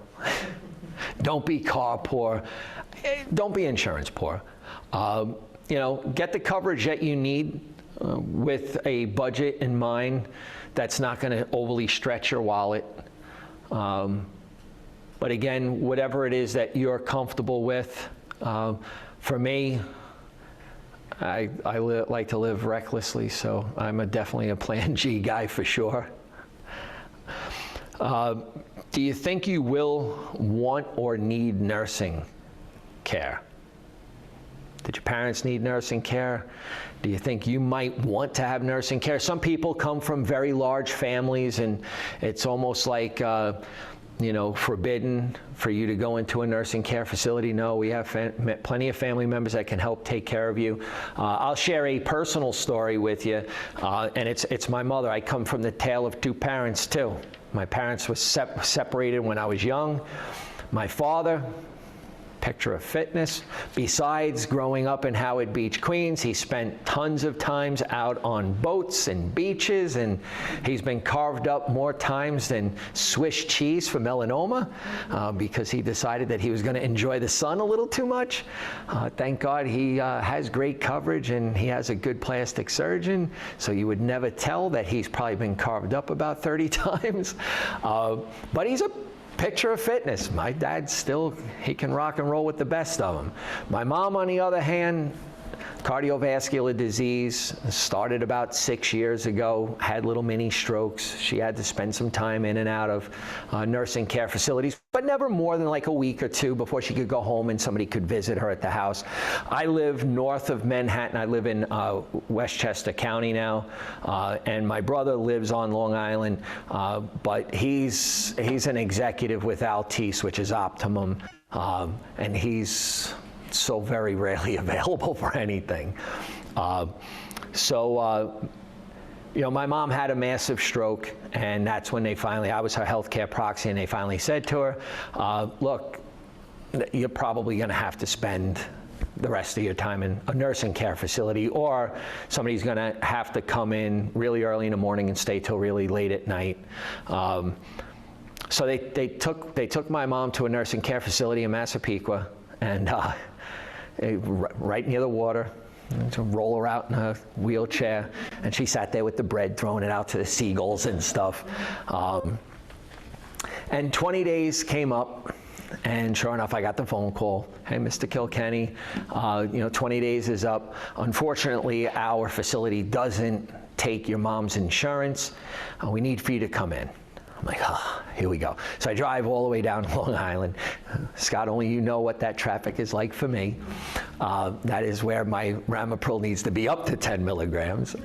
Don't be car poor. Don't be insurance poor. You know, get the coverage that you need with a budget in mind that's not going to overly stretch your wallet. But again, whatever it is that you're comfortable with. For me, I like to live recklessly, so I'm definitely a Plan G guy for sure. Do you think you will want or need nursing care? Did your parents need nursing care? Do you think you might want to have nursing care? Some people come from very large families, and it's almost like you know, forbidden for you to go into a nursing care facility. No, we have plenty of family members that can help take care of you. I'll share a personal story with you, and it's my mother. I come from the tale of two parents too. My parents were separated when I was young. My father, picture of fitness. Besides growing up in Howard Beach, Queens, he spent tons of times out on boats and beaches, and he's been carved up more times than Swiss cheese for melanoma because he decided that he was going to enjoy the sun a little too much. Thank God he has great coverage, and he has a good plastic surgeon, so you would never tell that he's probably been carved up about 30 times. But he's a picture of fitness. My dad still, he can rock and roll with the best of them. My mom, on the other hand, cardiovascular disease, started about 6 years ago, had little mini strokes. She had to spend some time in and out of nursing care facilities, but never more than like a week or two before she could go home and somebody could visit her at the house. I live north of Manhattan. I live in Westchester County now, and my brother lives on Long Island, but he's an executive with Altice, which is Optimum, and he's so very rarely available for anything. You know, my mom had a massive stroke, and that's when they finally, I was her healthcare proxy, and they finally said to her, look, you're probably going to have to spend the rest of your time in a nursing care facility, or somebody's going to have to come in really early in the morning and stay till really late at night. So they took my mom to a nursing care facility in Massapequa, and right near the water, to roll her out in a wheelchair, and she sat there with the bread, throwing it out to the seagulls and stuff. And 20 days came up, and sure enough, I got the phone call. Hey, Mr. Kilkenny, 20 days is up. Unfortunately, our facility doesn't take your mom's insurance. We need for you to come in. I'm like, here we go. So I drive all the way down Long Island. Scott, only you know what that traffic is like for me. That is where my Ramipril needs to be up to 10 milligrams.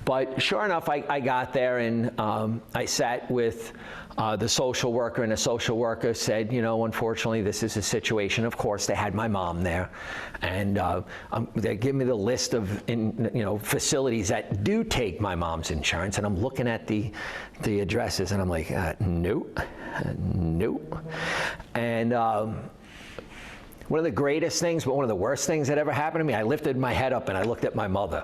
But sure enough, I got there, and I sat with the social worker, and the social worker said, unfortunately, this is a situation. Of course, they had my mom there, and they give me the list of facilities that do take my mom's insurance, and I'm looking at the addresses, and I'm like, nope. And one of the greatest things, but one of the worst things that ever happened to me, I lifted my head up and I looked at my mother.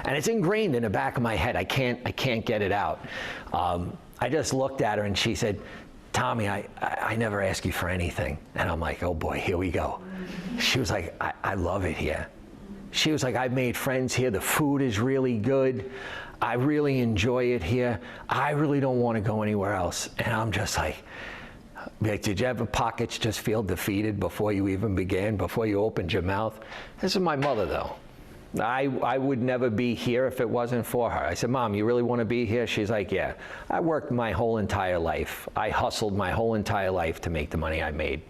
And it's ingrained in the back of my head. I can't get it out. I just looked at her, and she said, Tommy, I never ask you for anything. And I'm like, oh boy, here we go. She was like, I love it here. She was like, I've made friends here. The food is really good. I really enjoy it here. I really don't want to go anywhere else. And I'm just like, did you ever pockets just feel defeated before you even began, before you opened your mouth? This is my mother, though. I would never be here if it wasn't for her. I said, Mom, you really want to be here? She's like, yeah. I worked my whole entire life. I hustled my whole entire life to make the money I made.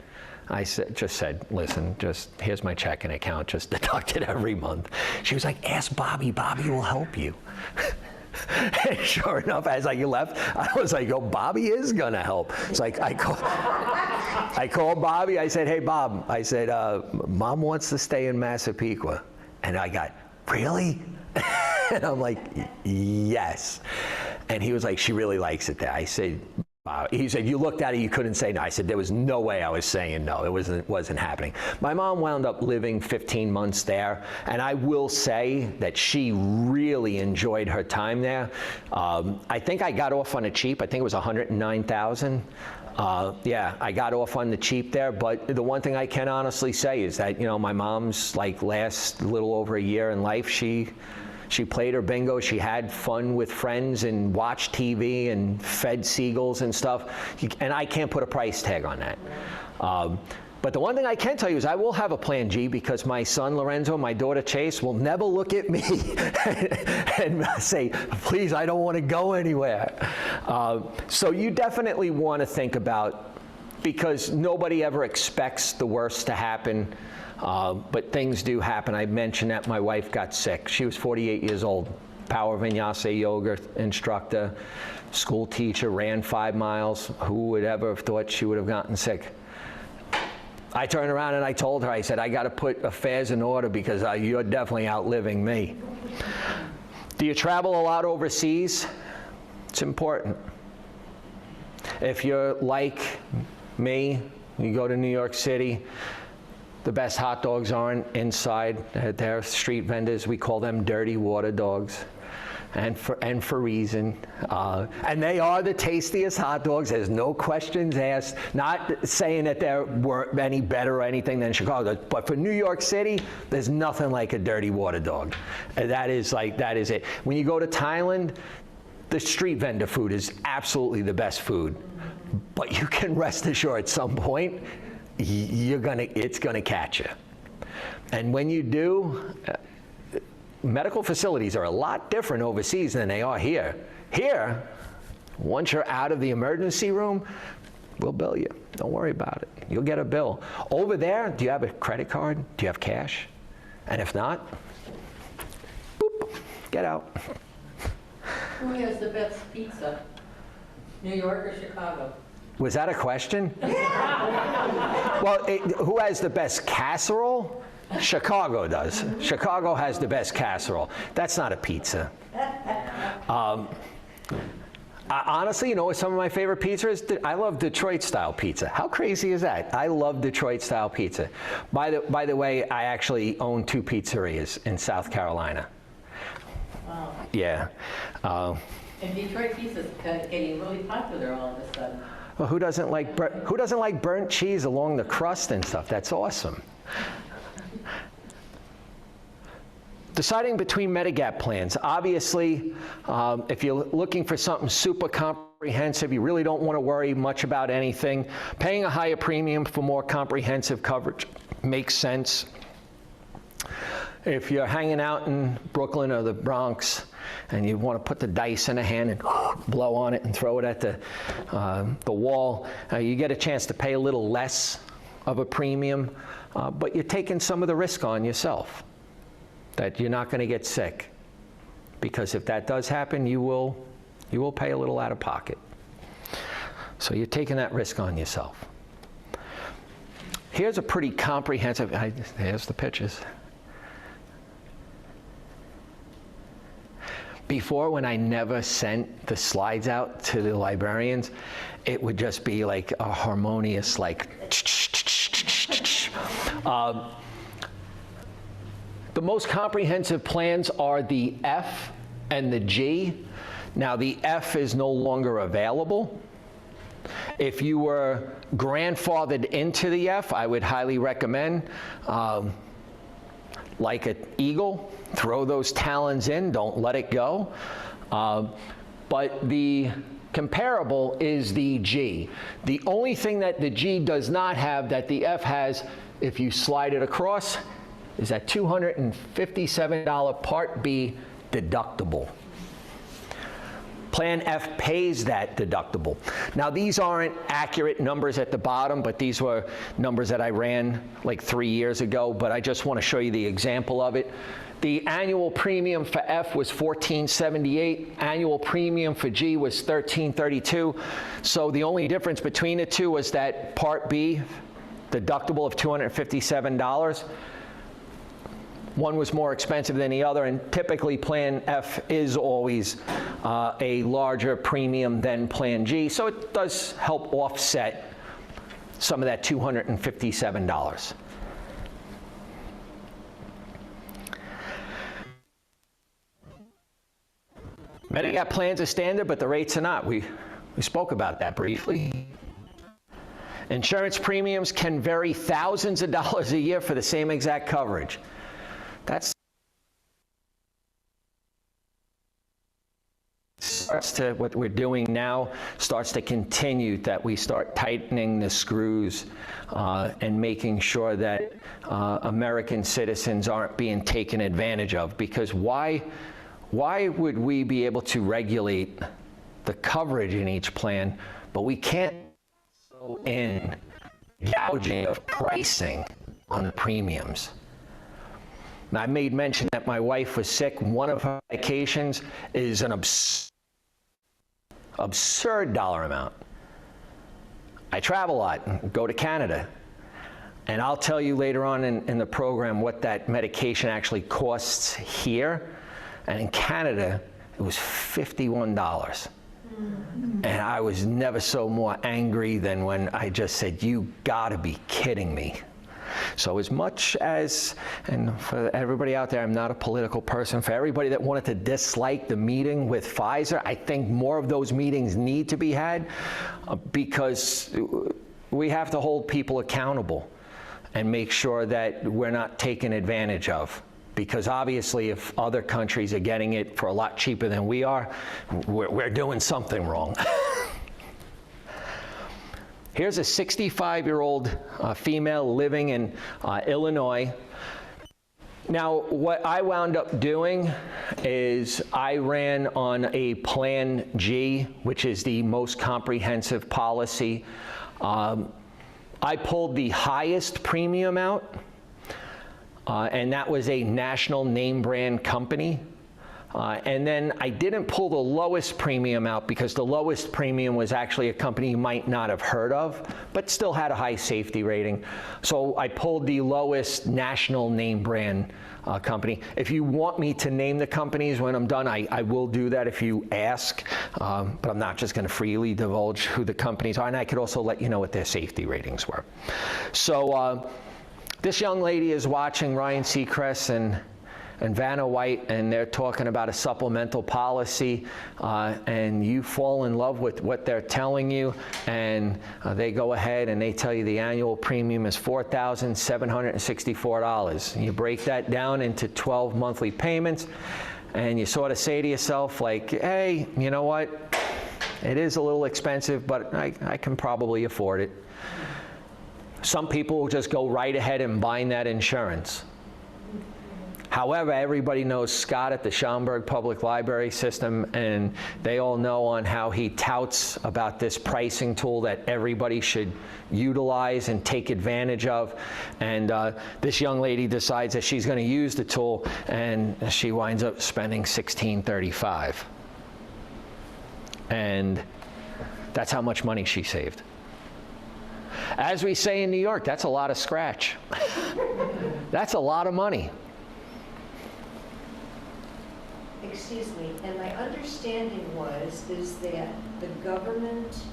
I just said, listen, here's my checking account, just deduct it every month. She was like, ask Bobby. Bobby will help you. And sure enough, as I left, I was like, oh, Bobby is going to help. It's like, I called Bobby. I said, hey, Bob. I said, Mom wants to stay in Massapequa. And I got, really? And I'm like, yes. And he was like, she really likes it there. I said, he said, you looked at it, you couldn't say no. I said, there was no way I was saying no. It wasn't happening. My mom wound up living 15 months there, and I will say that she really enjoyed her time there. I think I got off on a cheap. I think it was $109,000. Yeah, I got off on the cheap there, but the one thing I can honestly say is that, my mom's last little over a year in life, she played her bingo, she had fun with friends and watched TV and fed seagulls and stuff, and I can't put a price tag on that. But the one thing I can tell you is I will have a plan G, because my son Lorenzo, my daughter Chase will never look at me and say, please, I don't want to go anywhere. So you definitely want to think about, because nobody ever expects the worst to happen, but things do happen. I mentioned that my wife got sick. She was 48 years old, Power Vinyasa yoga instructor, school teacher, ran 5 miles. Who would ever have thought she would have gotten sick? I turned around and I told her, I said, I got to put affairs in order, because you're definitely outliving me. Do you travel a lot overseas? It's important. If you're like me, you go to New York City, the best hot dogs aren't inside. They're street vendors. We call them dirty water dogs. And for reason. And they are the tastiest hot dogs. There's no questions asked. Not saying that they weren't any better or anything than Chicago, but for New York City, there's nothing like a dirty water dog. And that is it. When you go to Thailand, the street vendor food is absolutely the best food. But you can rest assured at some point, it's gonna catch you. And when you do, medical facilities are a lot different overseas than they are here. Here, once you're out of the emergency room, we'll bill you. Don't worry about it. You'll get a bill. Over there, do you have a credit card? Do you have cash? And if not, boop, get out. Who has the best pizza? New York or Chicago? Was that a question? Well, who has the best casserole? Chicago does. Chicago has the best casserole. That's not a pizza. Honestly, you know what some of my favorite pizza is? I love Detroit-style pizza. How crazy is that? I love Detroit-style pizza. By the way, I actually own 2 pizzerias in South Carolina. Wow. Yeah. And Detroit pizza is getting really popular all of a sudden. Well, who doesn't like burnt cheese along the crust and stuff? That's awesome. Deciding between Medigap plans. Obviously, if you're looking for something super comprehensive, you really don't want to worry much about anything. Paying a higher premium for more comprehensive coverage makes sense. If you're hanging out in Brooklyn or the Bronx and you want to put the dice in a hand and blow on it and throw it at the wall, you get a chance to pay a little less of a premium, but you're taking some of the risk on yourself that you're not going to get sick. Because if that does happen, you will pay a little out of pocket. So you're taking that risk on yourself. Here's a pretty comprehensive, there's the pictures. Before, when I never sent the slides out to the librarians, it would just be like a harmonious, like, the most comprehensive plans are the F and the G. Now, the F is no longer available. If you were grandfathered into the F, I would highly recommend, like an eagle, throw those talons in, don't let it go. But the comparable is the G. The only thing that the G does not have that the F has, if you slide it across, is that $257 Part B deductible. Plan F pays that deductible. Now, these aren't accurate numbers at the bottom, but these were numbers that I ran like 3 years ago, but I just want to show you the example of it. The annual premium for F was $1478. Annual premium for G was $1332. So the only difference between the two was that Part B deductible of $257. One was more expensive than the other, and typically Plan F is always a larger premium than Plan G, so it does help offset some of that $257. Medicare plans are standard, but the rates are not. We spoke about that briefly. Insurance premiums can vary thousands of dollars a year for the same exact coverage. That's what we're doing now starts to continue, that we start tightening the screws and making sure that American citizens aren't being taken advantage of. Because why would we be able to regulate the coverage in each plan, but we can't go in gouging of pricing on the premiums? And I made mention that my wife was sick. One of her medications is an absurd dollar amount. I travel a lot and go to Canada. And I'll tell you later on in the program what that medication actually costs here. And in Canada, it was $51. And I was never so more angry than when I just said, you gotta be kidding me. So as much as, and for everybody out there, I'm not a political person, for everybody that wanted to dislike the meeting with Pfizer, I think more of those meetings need to be had because we have to hold people accountable and make sure that we're not taken advantage of. Because obviously if other countries are getting it for a lot cheaper than we are, we're doing something wrong. Here's a 65-year-old female living in Illinois. Now, what I wound up doing is I ran on a Plan G, which is the most comprehensive policy. I pulled the highest premium out, and that was a national name brand company. And then I didn't pull the lowest premium out because the lowest premium was actually a company you might not have heard of, but still had a high safety rating. So I pulled the lowest national name brand company. If you want me to name the companies when I'm done, I will do that if you ask, but I'm not just going to freely divulge who the companies are, and I could also let you know what their safety ratings were. So this young lady is watching Ryan Seacrest, and Vanna White, and they're talking about a supplemental policy, and you fall in love with what they're telling you, and they go ahead and they tell you the annual premium is $4,764. You break that down into 12 monthly payments, and you sort of say to yourself, like, hey, you know what? It is a little expensive, but I can probably afford it. Some people will just go right ahead and buy that insurance. However, everybody knows Scott at the Schaumburg Public Library System, and they all know on how he touts about this pricing tool that everybody should utilize and take advantage of. And this young lady decides that she's going to use the tool, and she winds up spending $1,635. And that's how much money she saved. As we say in New York, that's a lot of scratch. That's a lot of money. Excuse me, and my understanding is that the government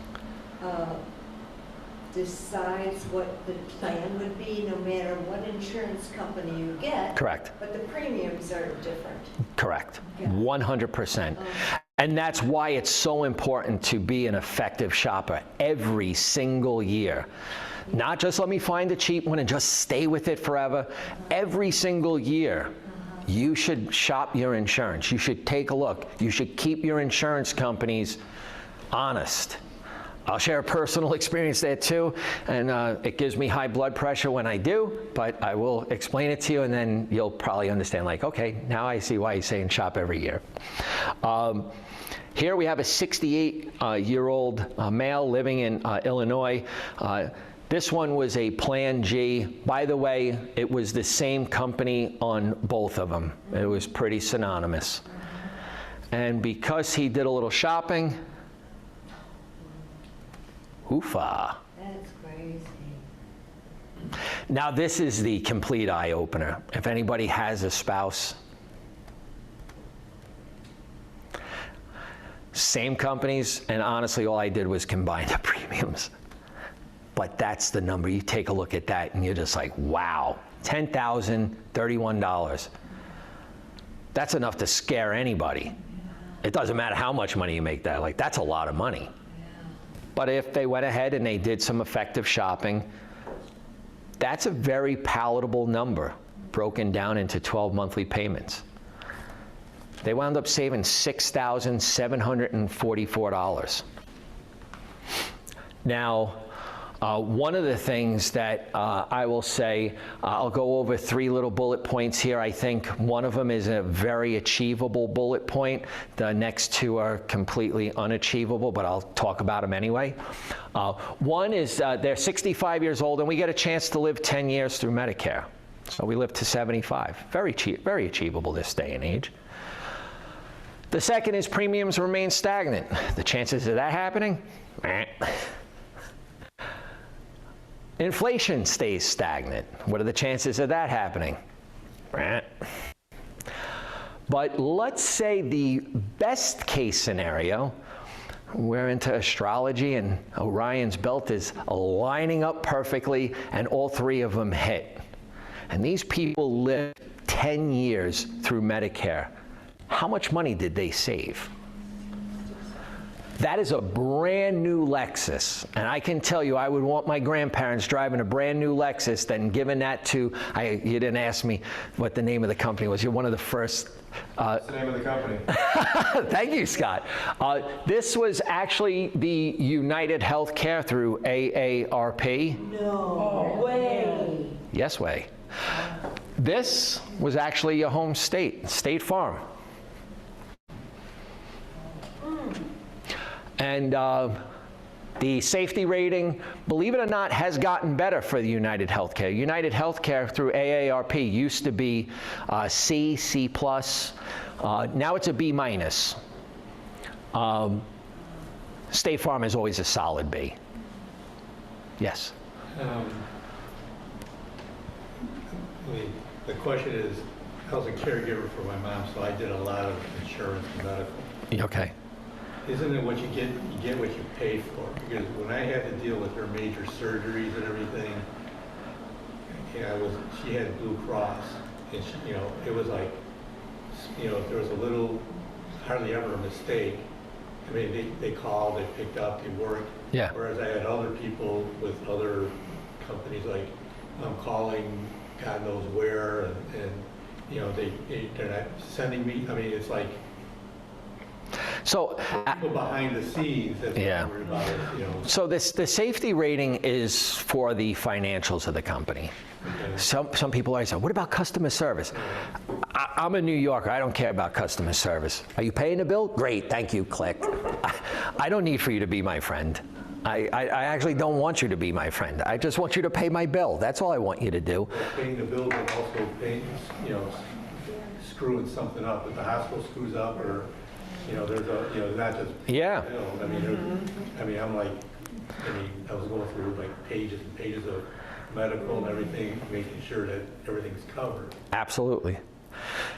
decides what the plan would be no matter what insurance company you get. Correct. But the premiums are different. Correct. Yeah. 100%. And that's why it's so important to be an effective shopper every single year. Not just let me find a cheap one and just stay with it forever. Every single year, you should shop your insurance. You should take a look. You should keep your insurance companies honest. I'll share a personal experience there too, and it gives me high blood pressure when I do, but I will explain it to you, and then you'll probably understand, like, okay, now I see why he's saying shop every year. Here we have a 68-year-old male living in Illinois. This one was a Plan G. By the way, it was the same company on both of them. It was pretty synonymous. And because he did a little shopping, oofa. That's crazy. Now this is the complete eye-opener. If anybody has a spouse, same companies, and honestly all I did was combine the premiums. But that's the number. You take a look at that and you're just like, wow, $10,031. That's enough to scare anybody. It doesn't matter how much money you make that, like that's a lot of money. But if they went ahead and they did some effective shopping, that's a very palatable number broken down into 12 monthly payments. They wound up saving $6,744. Now, one of the things that I will say, I'll go over 3 little bullet points here. I think one of them is a very achievable bullet point. The next 2 are completely unachievable, but I'll talk about them anyway. One is they're 65 years old, and we get a chance to live 10 years through Medicare. So we live to 75. Very achievable this day and age. The second is premiums remain stagnant. The chances of that happening? Inflation stays stagnant. What are the chances of that happening? But let's say the best case scenario, we're into astrology and Orion's belt is lining up perfectly and all 3 of them hit. And these people lived 10 years through Medicare. How much money did they save? That is a brand new Lexus, and I can tell you I would want my grandparents driving a brand new Lexus than giving that to, you didn't ask me what the name of the company was. You're one of the first. What's the name of the company? Thank you, Scott. This was actually the United Healthcare through AARP. No way. Yes way. This was actually your home state, State Farm. And the safety rating, believe it or not, has gotten better for the United Healthcare. United Healthcare through AARP used to be C, C+. Now it's a B-. State Farm is always a solid B. Yes? The question is, I was a caregiver for my mom, so I did a lot of insurance and medical. Okay. Isn't it what you get what you pay for? Because when I had to deal with her major surgeries and everything, she had Blue Cross, and it was like you know, if there was a little, hardly ever a mistake, I mean, they called, they picked up, they worked. Yeah. Whereas I had other people with other companies, like, I'm calling God knows where, and you know, they're not sending me, I mean, it's like, So, people behind the scenes, that's what Yeah. I'm worried about, you know. so the safety rating is for the financials of the company. Okay. Some people always say, what about customer service? I'm a New Yorker. I don't care about customer service. Are you paying the bill? Great, thank you, click. I don't need for you to be my friend. I actually don't want you to be my friend. I just want you to pay my bill. That's all I want you to do. Paying the bill, but also paying, you know, screwing something up. If the hospital screws up, or, you know, there's a, you know, not just Yeah. bill. I mean, I'm like, I was going through like pages and pages of medical and everything, making sure that everything's covered. Absolutely.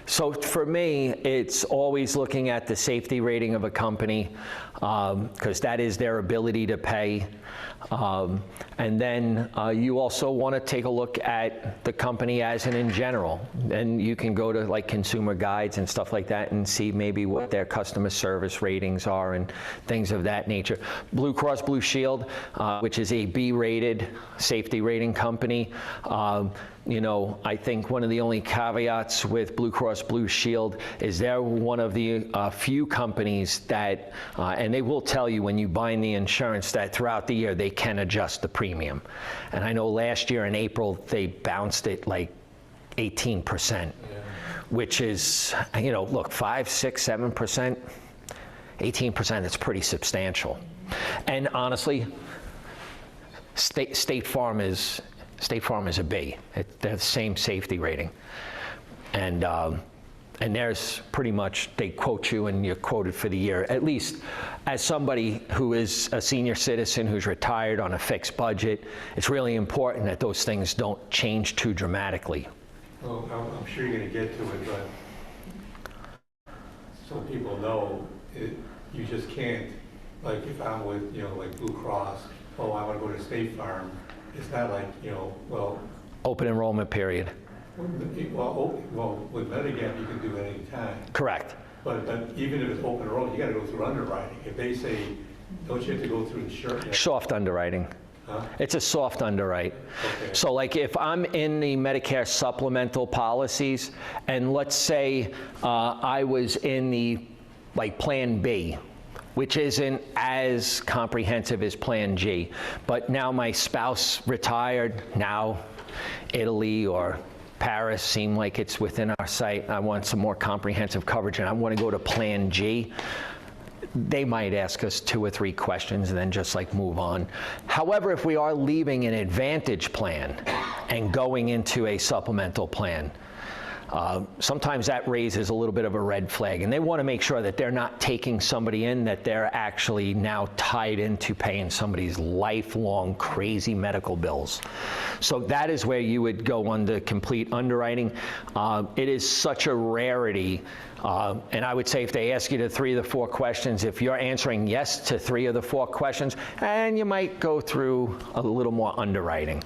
So for me, it's always looking at the safety rating of a company, because that is their ability to pay. And then you also want to take a look at the company as in general. And you can go to like consumer guides and stuff like that and see maybe what their customer service ratings are and things of that nature. Blue Cross Blue Shield, which is a B-rated safety rating company. You know, I think one of the only caveats with Blue Cross Blue Shield is they're one of the few companies that, and they will tell you when you buy the insurance that throughout the year they can adjust the premium. And I know last year in April they bounced it like 18%, which is, you know, look, 5, 6, 7%, 18%, it's pretty substantial. And honestly, State Farm is a B. They have the same safety rating. And there's pretty much, they quote you and you're quoted for the year. At least as somebody who is a senior citizen who's retired on a fixed budget, it's really important that those things don't change too dramatically. Well, I'm sure you're going to get to it, but so people know you just can't, like if I'm with, you know, like Blue Cross, oh, I want to go to State Farm. It's not like, you know, well... Open enrollment period. Well, with Medicare, you can do it any time. Correct. But even if it's open enrollment, you got to go through underwriting. If they say, don't you have to go through insurance? Soft underwriting. Huh? It's a soft underwrite. Okay. So like if I'm in the Medicare supplemental policies, and let's say I was in the like Plan B, which isn't as comprehensive as Plan G, but now my spouse retired, now Italy or Paris seem like it's within our sight, I want some more comprehensive coverage and I want to go to Plan G, they might ask us 2 or 3 questions and then just like move on. However, if we are leaving an Advantage plan and going into a supplemental plan, sometimes that raises a little bit of a red flag, and they want to make sure that they're not taking somebody in that they're actually now tied into paying somebody's lifelong crazy medical bills. So that is where you would go under complete underwriting. It is such a rarity, and I would say if they ask you the 3 of the 4 questions, if you're answering yes to 3 of the 4 questions, and you might go through a little more underwriting.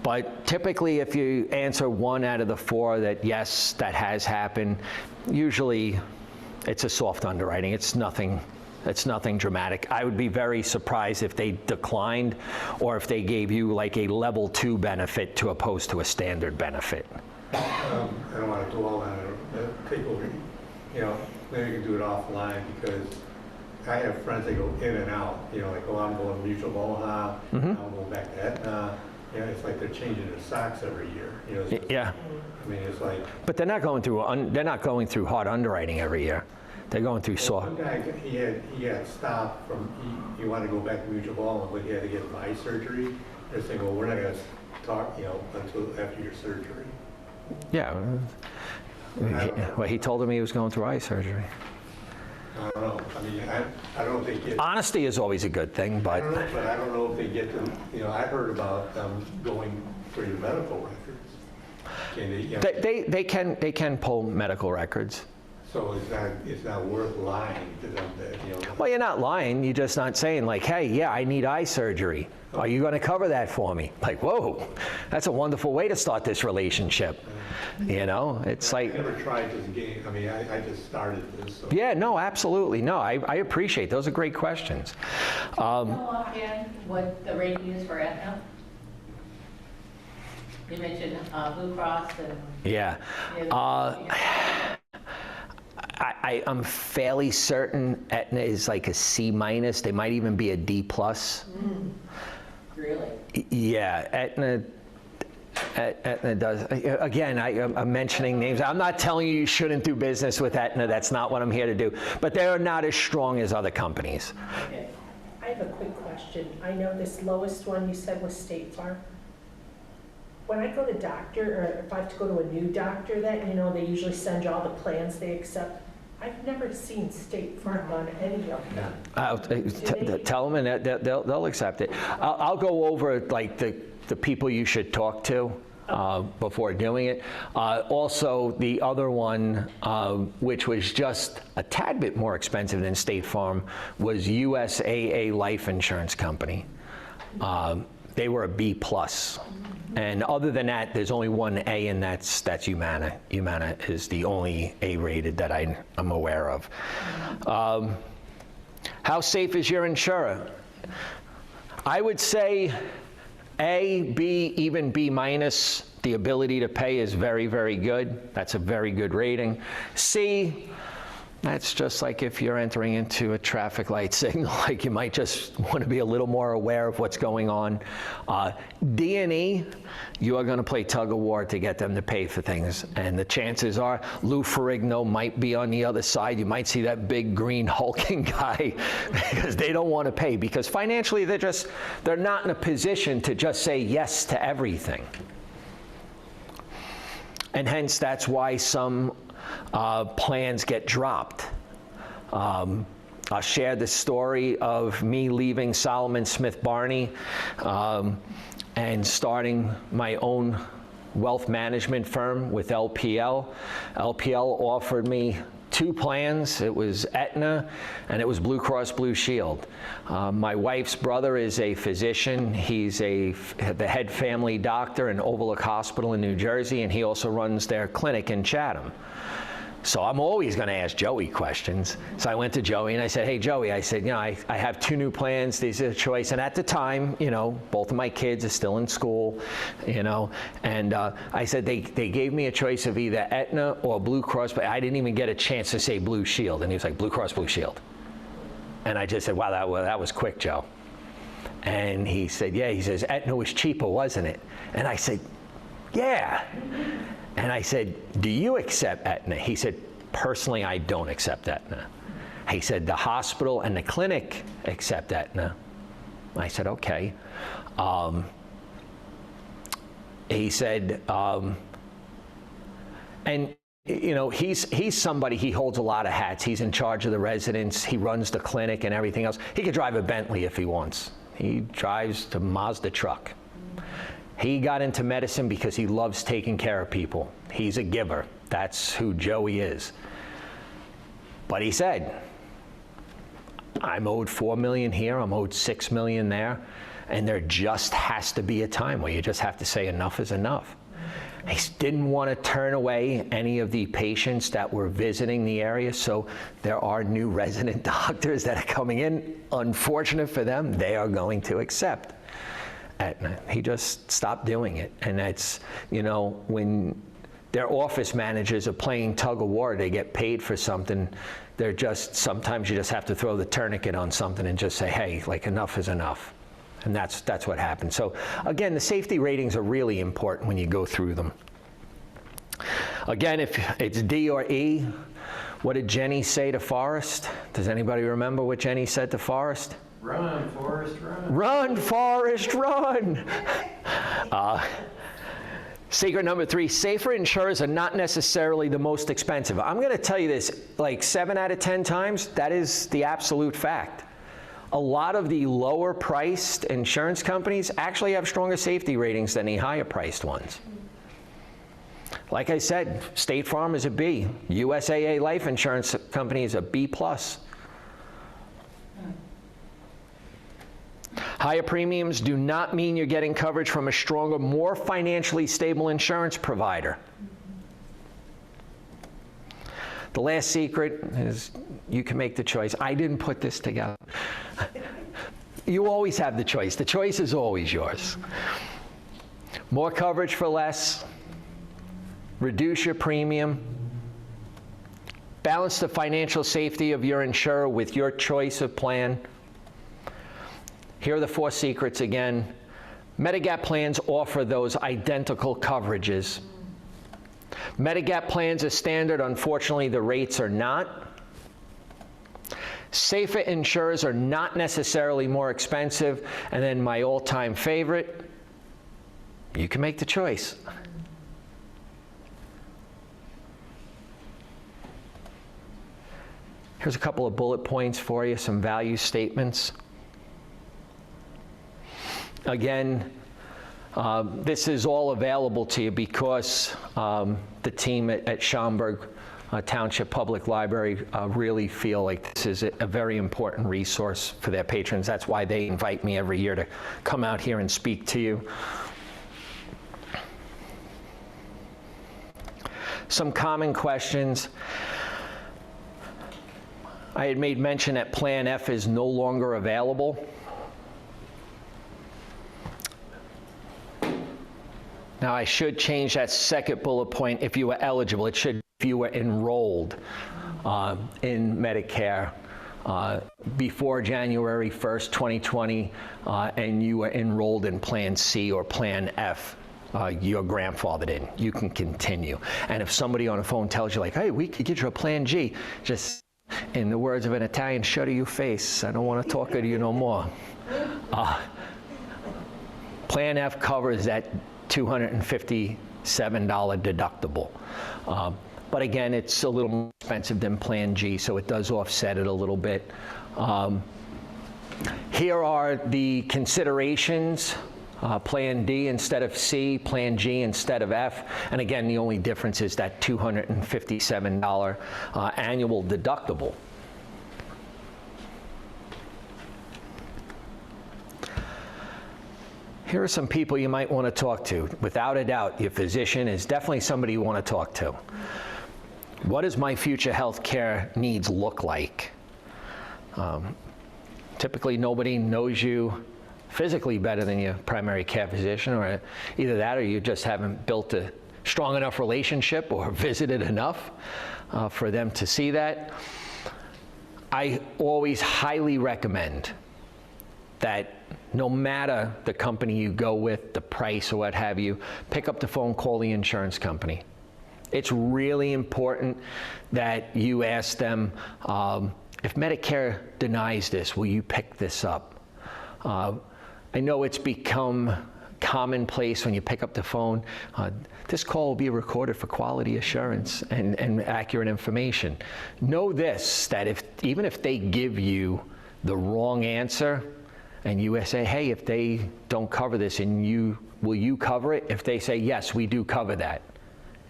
But typically, if you answer 1 out of the 4 that yes, that has happened, usually it's a soft underwriting. It's nothing dramatic. I would be very surprised if they declined or if they gave you like a level 2 benefit to opposed to a standard benefit. I don't want to dwell on it. Take over, you know, maybe you can do it offline, because I have friends that go in and out, you know, like, oh, I'm going to Mutual Omaha, I'm going back to Aetna. You know, it's like they're changing their socks every year. You know, just, Yeah. I mean, it's like. But they're not going through hard underwriting every year. They're going through soft. One guy, he had stopped from, he wanted to go back to Mutual Omaha, but he had to get eye surgery. They're saying, well, we're not going to talk, you know, until after your surgery. Yeah. Well, he told him he was going through eye surgery. I don't know. I mean, I don't know if they get. Honesty is always a good thing, but. I don't know if they get to, you know, I heard about them going for your medical records. Can they, you know, They can pull medical records. So it's not worth lying to them that, you know. Well, you're not lying. You're just not saying like, hey, yeah, I need eye surgery. Are you going to cover that for me? Like, whoa, that's a wonderful way to start this relationship. You know, it's like. I never tried this game. I mean, I just started this. So. Yeah, no, absolutely. No, I appreciate those are great questions. Do you know offhand what the rating is for Aetna? You mentioned Blue Cross and. Yeah. I'm fairly certain Aetna is like a C minus. They might even be a D plus. Really? Yeah, Aetna does. Again, I'm mentioning names. I'm not telling you shouldn't do business with Aetna. That's not what I'm here to do. But they are not as strong as other companies. Okay. I have a quick question. I know this lowest one you said was State Farm. When I go to doctor, or if I have to go to a new doctor that, you know, they usually send you all the plans they accept. I've never seen State Farm on any of them. Tell them and they'll accept it. I'll go over like the people you should talk to before doing it. Also, the other one, which was just a tad bit more expensive than State Farm, was USAA Life Insurance Company. They were a B plus. And other than that, there's only one A, and that's Humana. Humana is the only A-rated that I'm aware of. How safe is your insurer? I would say A, B, even B minus. The ability to pay is very, very good. That's a very good rating. C, that's just like if you're entering into a traffic light signal, like you might just want to be a little more aware of what's going on. D and E, you are going to play tug of war to get them to pay for things. And the chances are Lou Ferrigno might be on the other side. You might see that big green hulking guy because they don't want to pay, because financially they're not in a position to just say yes to everything. And hence that's why some plans get dropped. I'll share the story of me leaving Solomon Smith Barney and starting my own wealth management firm with LPL. LPL offered me two plans. It was Aetna and it was Blue Cross Blue Shield. My wife's brother is a physician. He's the head family doctor in Overlook Hospital in New Jersey, and he also runs their clinic in Chatham. So I'm always going to ask Joey questions. So I went to Joey and I said, hey, Joey, I said, you know, I have two new plans. These are the choice. And at the time, you know, both of my kids are still in school, you know, and I said they gave me a choice of either Aetna or Blue Cross, but I didn't even get a chance to say Blue Shield. And he was like, Blue Cross Blue Shield. And I just said, wow, that was quick, Joe. And he said, yeah, he says, Aetna was cheaper, wasn't it? And I said, yeah. And I said, do you accept Aetna? He said, personally, I don't accept Aetna. He said, the hospital and the clinic accept Aetna. I said, okay. He said, and you know, he's somebody, he holds a lot of hats. He's in charge of the residents. He runs the clinic and everything else. He could drive a Bentley if he wants. He drives the Mazda truck. He got into medicine because he loves taking care of people. He's a giver. That's who Joey is. But he said, I'm owed $4 million here, I'm owed $6 million there, and there just has to be a time where you just have to say enough is enough. He didn't want to turn away any of the patients that were visiting the area, so there are new resident doctors that are coming in. Unfortunate for them, they are going to accept Aetna. He just stopped doing it. And that's, you know, when their office managers are playing tug of war, they get paid for something, they're just, sometimes you just have to throw the tourniquet on something and just say, hey, like enough is enough. And that's what happened. So again, the safety ratings are really important when you go through them. Again, if it's D or E, what did Jenny say to Forrest? Does anybody remember what Jenny said to Forrest? Run, Forrest, run. Run, Forrest, run. Secret number 3, safer insurers are not necessarily the most expensive. I'm going to tell you this, like 7 out of 10 times, that is the absolute fact. A lot of the lower priced insurance companies actually have stronger safety ratings than the higher priced ones. Like I said, State Farm is a B. USAA Life Insurance Company is a B+. Higher premiums do not mean you're getting coverage from a stronger, more financially stable insurance provider. The last secret is you can make the choice. I didn't put this together. You always have the choice. The choice is always yours. More coverage for less. Reduce your premium. Balance the financial safety of your insurer with your choice of plan. Here are the 4 secrets again. Medigap plans offer those identical coverages. Medigap plans are standard. Unfortunately, the rates are not. Safer insurers are not necessarily more expensive. And then my all-time favorite, you can make the choice. Here's a couple of bullet points for you, some value statements. Again, this is all available to you because the team at Schaumburg Township Public Library really feel like this is a very important resource for their patrons. That's why they invite me every year to come out here and speak to you. Some common questions. I had made mention that Plan F is no longer available. Now, I should change that second bullet point. If you were eligible, it should, if you were enrolled in Medicare before January 1st, 2020, and you were enrolled in Plan C or Plan F, you're grandfathered in. You can continue. And if somebody on the phone tells you, like, hey, we could get you a Plan G, just in the words of an Italian, shut your face. I don't want to talk to you no more. Plan F covers that $257 deductible. But again, it's a little more expensive than Plan G, so it does offset it a little bit. Here are the considerations. Plan D instead of C, Plan G instead of F. And again, the only difference is that $257 annual deductible. Here are some people you might want to talk to. Without a doubt, your physician is definitely somebody you want to talk to. What does my future health care needs look like? Typically, nobody knows you physically better than your primary care physician, or either that or you just haven't built a strong enough relationship or visited enough for them to see that. I always highly recommend that no matter the company you go with, the price or what have you, pick up the phone, call the insurance company. It's really important that you ask them, if Medicare denies this, will you pick this up? I know it's become commonplace when you pick up the phone. This call will be recorded for quality assurance and accurate information. Know this, that even if they give you the wrong answer, and you say, hey, if they don't cover this, and will you cover it? If they say, yes, we do cover that.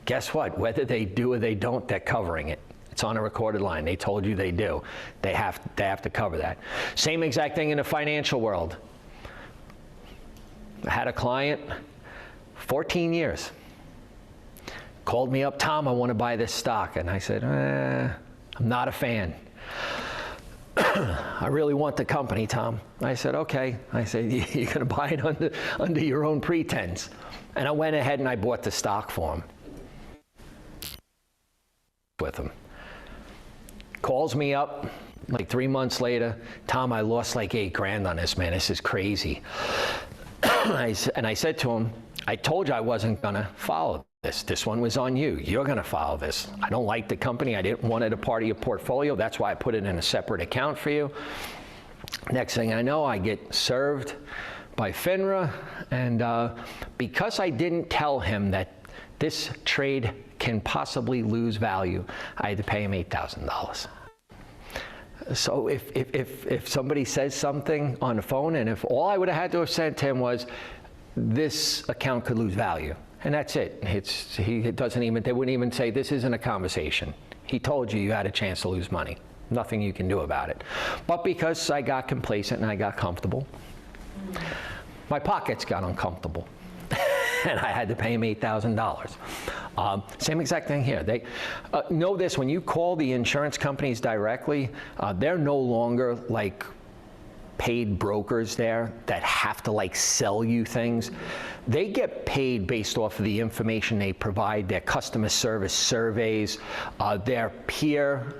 Guess what? Whether they do or they don't, they're covering it. It's on a recorded line. They told you they do. They have to cover that. Same exact thing in the financial world. I had a client, 14 years. Called me up, Tom, I want to buy this stock. And I said, I'm not a fan. I really want the company, Tom. I said, okay. I said, you're going to buy it under your own pretense. And I went ahead and I bought the stock for him. With him. Calls me up like 3 months later. Tom, I lost like $8,000 on this, man. This is crazy. And I said to him, I told you I wasn't going to follow this. This one was on you. You're going to follow this. I don't like the company. I didn't want it a part of your portfolio. That's why I put it in a separate account for you. Next thing I know, I get served by FINRA. And because I didn't tell him that this trade can possibly lose value, I had to pay him $8,000. So if somebody says something on the phone, and if all I would have had to have said to him was, this account could lose value, And that's it. It doesn't even, they wouldn't even say, this isn't a conversation. He told you you had a chance to lose money. Nothing you can do about it. But because I got complacent and I got comfortable, my pockets got uncomfortable. And I had to pay him $8,000. Same exact thing here. They know this, when you call the insurance companies directly, they're no longer like paid brokers there that have to like sell you things. They get paid based off of the information they provide, their customer service surveys, their peer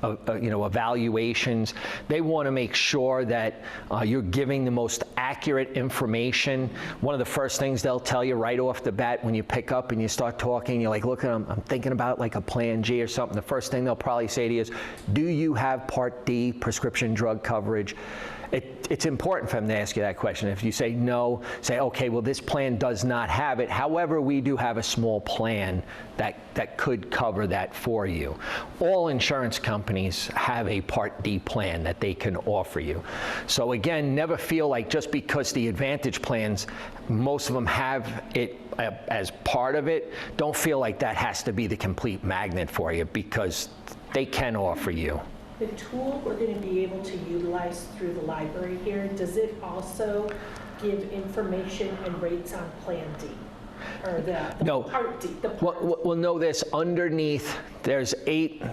evaluations. They want to make sure that you're giving the most accurate information. One of the first things they'll tell you right off the bat when you pick up and you start talking, you're like, look, I'm thinking about like a Plan G or something. The first thing they'll probably say to you is, do you have Part D prescription drug coverage? It's important for them to ask you that question. If you say no, say, okay, well, this plan does not have it. However, we do have a small plan that could cover that for you. All insurance companies have a Part D plan that they can offer you. So again, never feel like just because the Advantage plans, most of them have it as part of it, don't feel like that has to be the complete magnet for you, because they can offer you. The tool we're going to be able to utilize through the library here, does it also give information and rates on Plan D? Or the No. Part D? The Part D. Well, know this, underneath, there's eight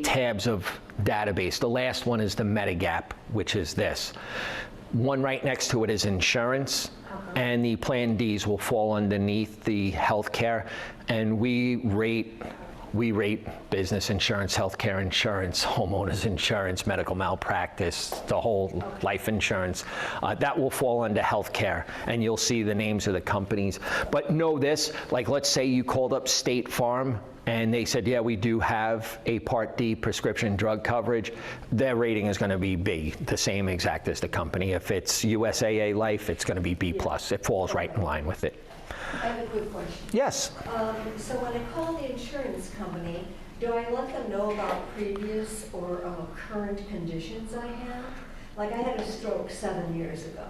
tabs of database. The last one is the Medigap, which is this. One right next to it is insurance, and the Plan Ds will fall underneath the healthcare, and we rate business insurance, healthcare insurance, homeowners insurance, medical malpractice, the whole life insurance. That will fall under healthcare, and you'll see the names of the companies. But know this, like let's say you called up State Farm and they said, yeah, we do have a Part D prescription drug coverage. Their rating is going to be B, the same exact as the company. If it's USAA Life, it's going to be B+. It falls right in line with it. I have a quick question. Yes. So when I call the insurance company, do I let them know about previous or current conditions I have? Like I had a stroke 7 years ago.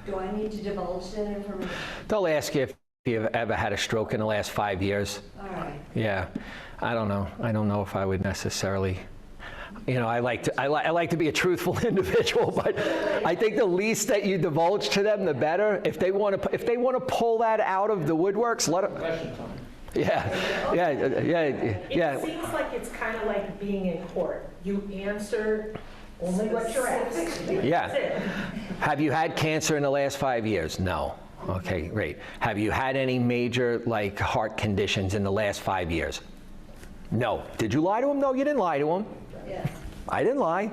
Do I need to divulge that information? They'll ask you if you've ever had a stroke in the last 5 years. All right. Yeah, I don't know. I don't know if I would necessarily. You know, I like to be a truthful individual, but I think the least that you divulge to them, the better. If they want to pull that out of the woodworks, let them. Yeah. It seems like it's kind of like being in court. You answer only what you're asked. Yeah. That's it. Have you had cancer in the last 5 years? No. Okay, great. Have you had any major like heart conditions in the last 5 years? No. Did you lie to him? No, you didn't lie to him. Yes. I didn't lie.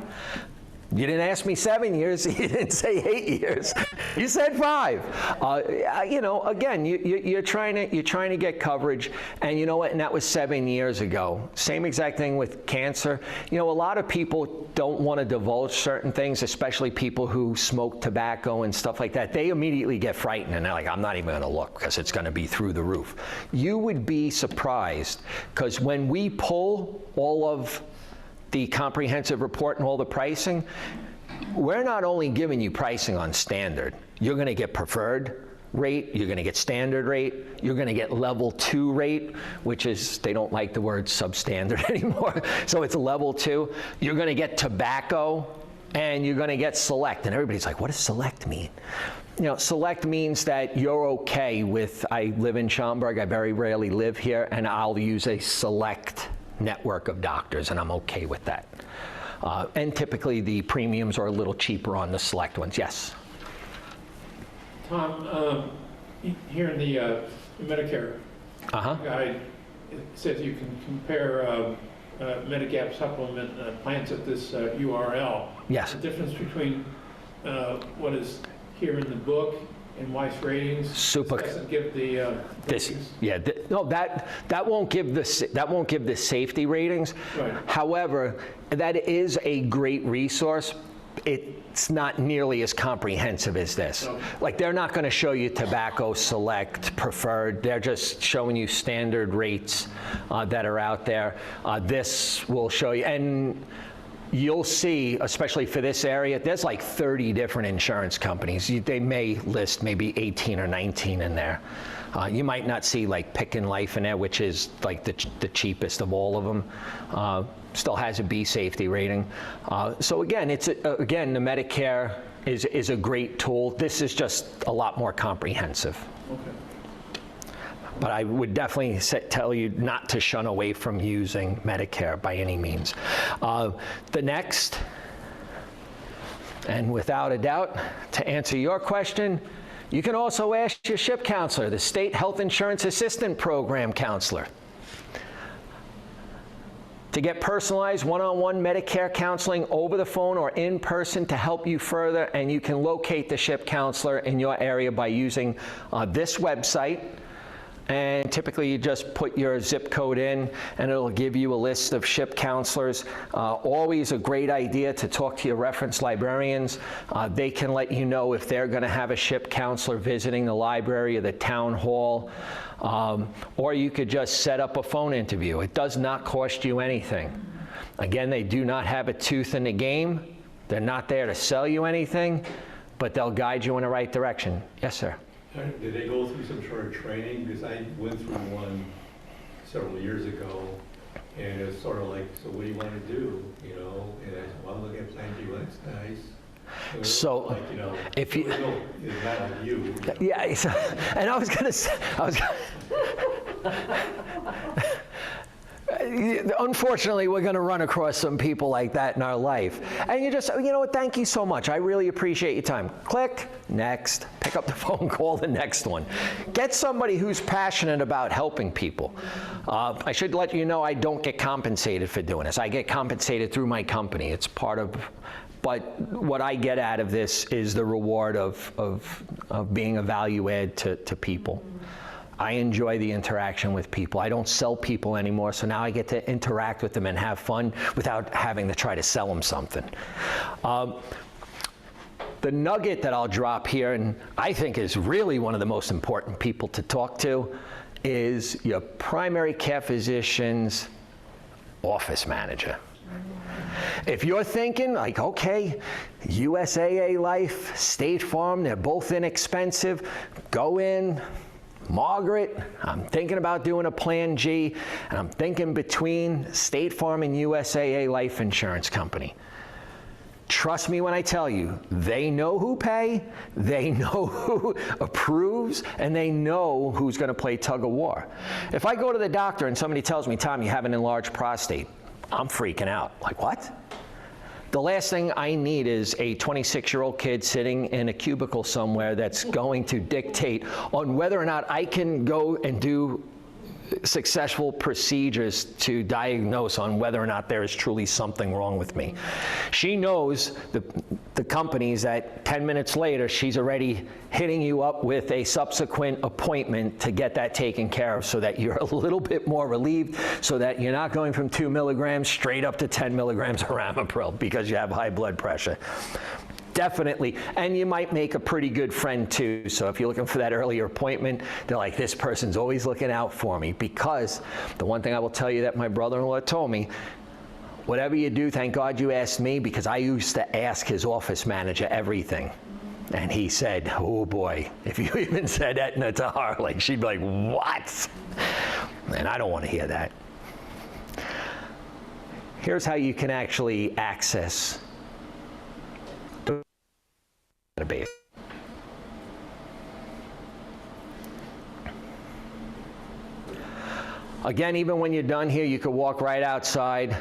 You didn't ask me 7 years. You didn't say 8 years. You said 5. You know, again, you're trying to get coverage, and you know what? And that was 7 years ago. Same exact thing with cancer. You know, a lot of people don't want to divulge certain things, especially people who smoke tobacco and stuff like that. They immediately get frightened, and they're like, "I'm not even going to look because it's going to be through the roof." You would be surprised, because when we pull all of the comprehensive report and all the pricing, we're not only giving you pricing on standard. You're going to get preferred rate, you're going to get standard rate, you're going to get level 2 rate, which is, they don't like the word substandard anymore, so it's level 2. You're going to get tobacco, and you're going to get select. And everybody's like, what does select mean? You know, select means that you're okay with, I live in Schaumburg, I very rarely live here, and I'll use a select network of doctors, and I'm okay with that. And typically the premiums are a little cheaper on the select ones. Yes? Tom, here in the Medicare guide, it says you can compare Medigap supplement plans at this URL. Yes. The difference between what is here in the book and Weiss ratings. Super. This doesn't give the ratings. No, that won't give the safety ratings. Right. However, that is a great resource. It's not nearly as comprehensive as this. Okay. Like, they're not going to show you tobacco, select, preferred. They're just showing you standard rates that are out there. This will show you, and you'll see, especially for this area, there's like 30 different insurance companies. They may list maybe 18 or 19 in there. You might not see like Pick and Life in there, which is like the cheapest of all of them. Still has a B safety rating. So again, again, the Medicare is a great tool. This is just a lot more comprehensive. Okay. But I would definitely tell you not to shun away from using Medicare by any means. The next, and without a doubt, to answer your question, you can also ask your SHIP counselor, the State Health Insurance Assistant Program counselor, to get personalized one-on-one Medicare counseling over the phone or in person to help you further, and you can locate the SHIP counselor in your area by using this website. And typically you just put your zip code in and it'll give you a list of SHIP counselors. Always a great idea to talk to your reference librarians. They can let you know if they're going to have a SHIP counselor visiting the library or the town hall. Or you could just set up a phone interview. It does not cost you anything. Again, they do not have a tooth in the game. They're not there to sell you anything, but they'll guide you in the right direction. Yes, sir. Did they go through some sort of training? Because I went through one several years ago, and it's sort of like, so what do you want to do? You know, and I said, well, I'm looking at Plan B. Well, that's nice. So, like, you know, if you, it's not like you. yeah, so, and I was gonna say, unfortunately, we're going to run across some people like that in our life. And you just, you know what, thank you so much. I really appreciate your time. Click, next. Pick up the phone, call the next one. Get somebody who's passionate about helping people. I should let you know I don't get compensated for doing this. I get compensated through my company. It's part of, but what I get out of this is the reward of being a value add to people. I enjoy the interaction with people. I don't sell people anymore, so now I get to interact with them and have fun without having to try to sell them something. The nugget that I'll drop here, and I think is really one of the most important people to talk to, is your primary care physician's office manager. If you're thinking like, okay, USAA Life, State Farm, they're both inexpensive, go in. Margaret, I'm thinking about doing a Plan G, and I'm thinking between State Farm and USAA Life Insurance Company. Trust me when I tell you, they know who pay, they know who approves, and they know who's going to play tug of war. If I go to the doctor and somebody tells me, Tom, you have an enlarged prostate, I'm freaking out. Like, what? The last thing I need is a 26-year-old kid sitting in a cubicle somewhere that's going to dictate on whether or not I can go and do successful procedures to diagnose on whether or not there is truly something wrong with me. She knows the companies that 10 minutes later, she's already hitting you up with a subsequent appointment to get that taken care of so that you're a little bit more relieved, so that you're not going from 2 milligrams straight up to 10 milligrams of ramipril because you have high blood pressure. Definitely, and you might make a pretty good friend too. So if you're looking for that earlier appointment, they're like, this person's always looking out for me. Because the one thing I will tell you that my brother-in-law told me, whatever you do, thank God you asked me, because I used to ask his office manager everything. And he said, oh boy, if you even said Etna to her, like, she'd be like, what? And I don't want to hear that. Here's how you can actually access database. Again, even when you're done here, you could walk right outside.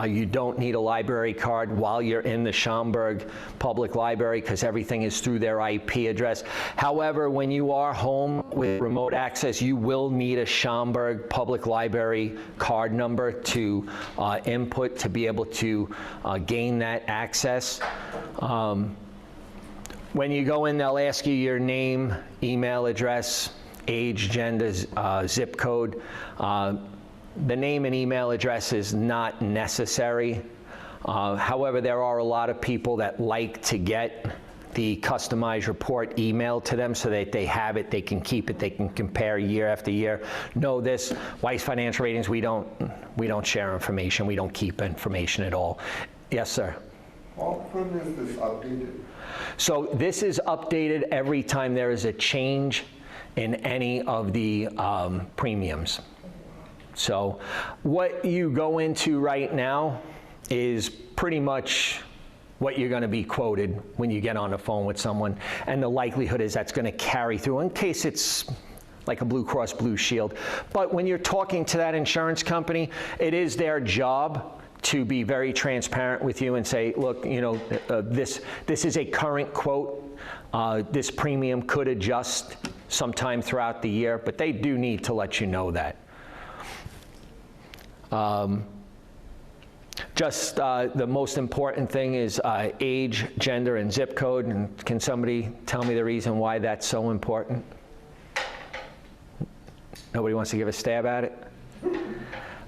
You don't need a library card while you're in the Schaumburg Public Library because everything is through their IP address. However, when you are home with remote access, you will need a Schaumburg Public Library card number to input to be able to gain that access. When you go in, they'll ask you your name, email address, age, gender, zip code. The name and email address is not necessary. However, there are a lot of people that like to get the customized report emailed to them so that they have it, they can keep it, they can compare year after year. Know this, Weiss Financial Ratings, we don't share information, we don't keep information at all. Yes, sir? How often is this updated? So this is updated every time there is a change in any of the premiums. So what you go into right now is pretty much what you're going to be quoted when you get on the phone with someone, and the likelihood is that's going to carry through in case it's like a Blue Cross Blue Shield. But when you're talking to that insurance company, it is their job to be very transparent with you and say, look, you know, this is a current quote. This premium could adjust sometime throughout the year, but they do need to let you know that. Just the most important thing is age, gender, and zip code. And can somebody tell me the reason why that's so important? Nobody wants to give a stab at it?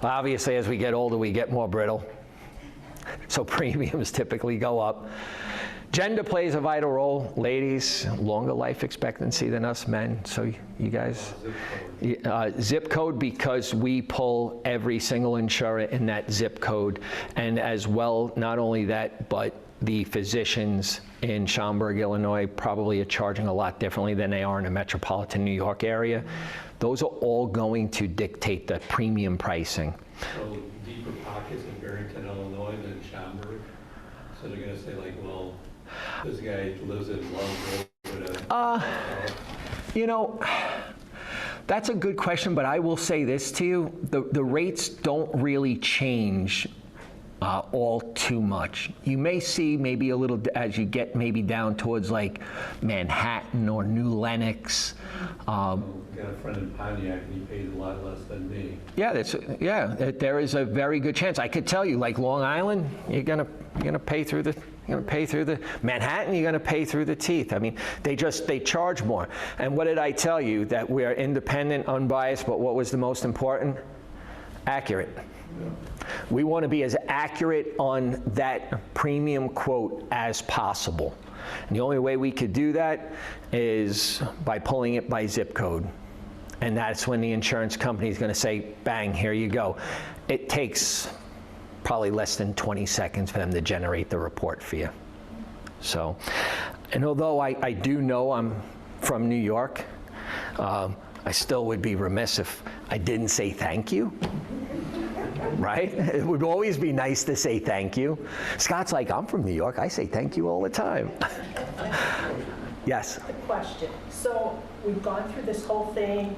Obviously, as we get older, we get more brittle. So premiums typically go up. Gender plays a vital role. Ladies, longer life expectancy than us men. So you guys, zip code, because we pull every single insurer in that zip code. And as well, not only that, but the physicians in Schaumburg, Illinois, probably are charging a lot differently than they are in the metropolitan New York area. Those are all going to dictate the premium pricing. So deeper pockets in Barrington, Illinois than Schaumburg? So they're gonna say like, well, this guy lives in Longville. You know, that's a good question, but I will say this to you. The rates don't really change all too much. You may see maybe a little, as you get maybe down towards like Manhattan or New Lenox. Got a friend in Pontiac and he pays a lot less than me. Yeah, there is a very good chance. I could tell you, like Long Island, you're gonna pay through the Manhattan, you're gonna pay through the teeth. I mean, they charge more. And what did I tell you? That we are independent, unbiased, but what was the most important? Accurate. We want to be as accurate on that premium quote as possible. And the only way we could do that is by pulling it by zip code. And that's when the insurance company is going to say, bang, here you go. It takes probably less than 20 seconds for them to generate the report for you. So, and although I do know I'm from New York, I still would be remiss if I didn't say thank you. Right? It would always be nice to say thank you. Scott's like, I'm from New York. I say thank you all the time. Yes? A question. So we've gone through this whole thing.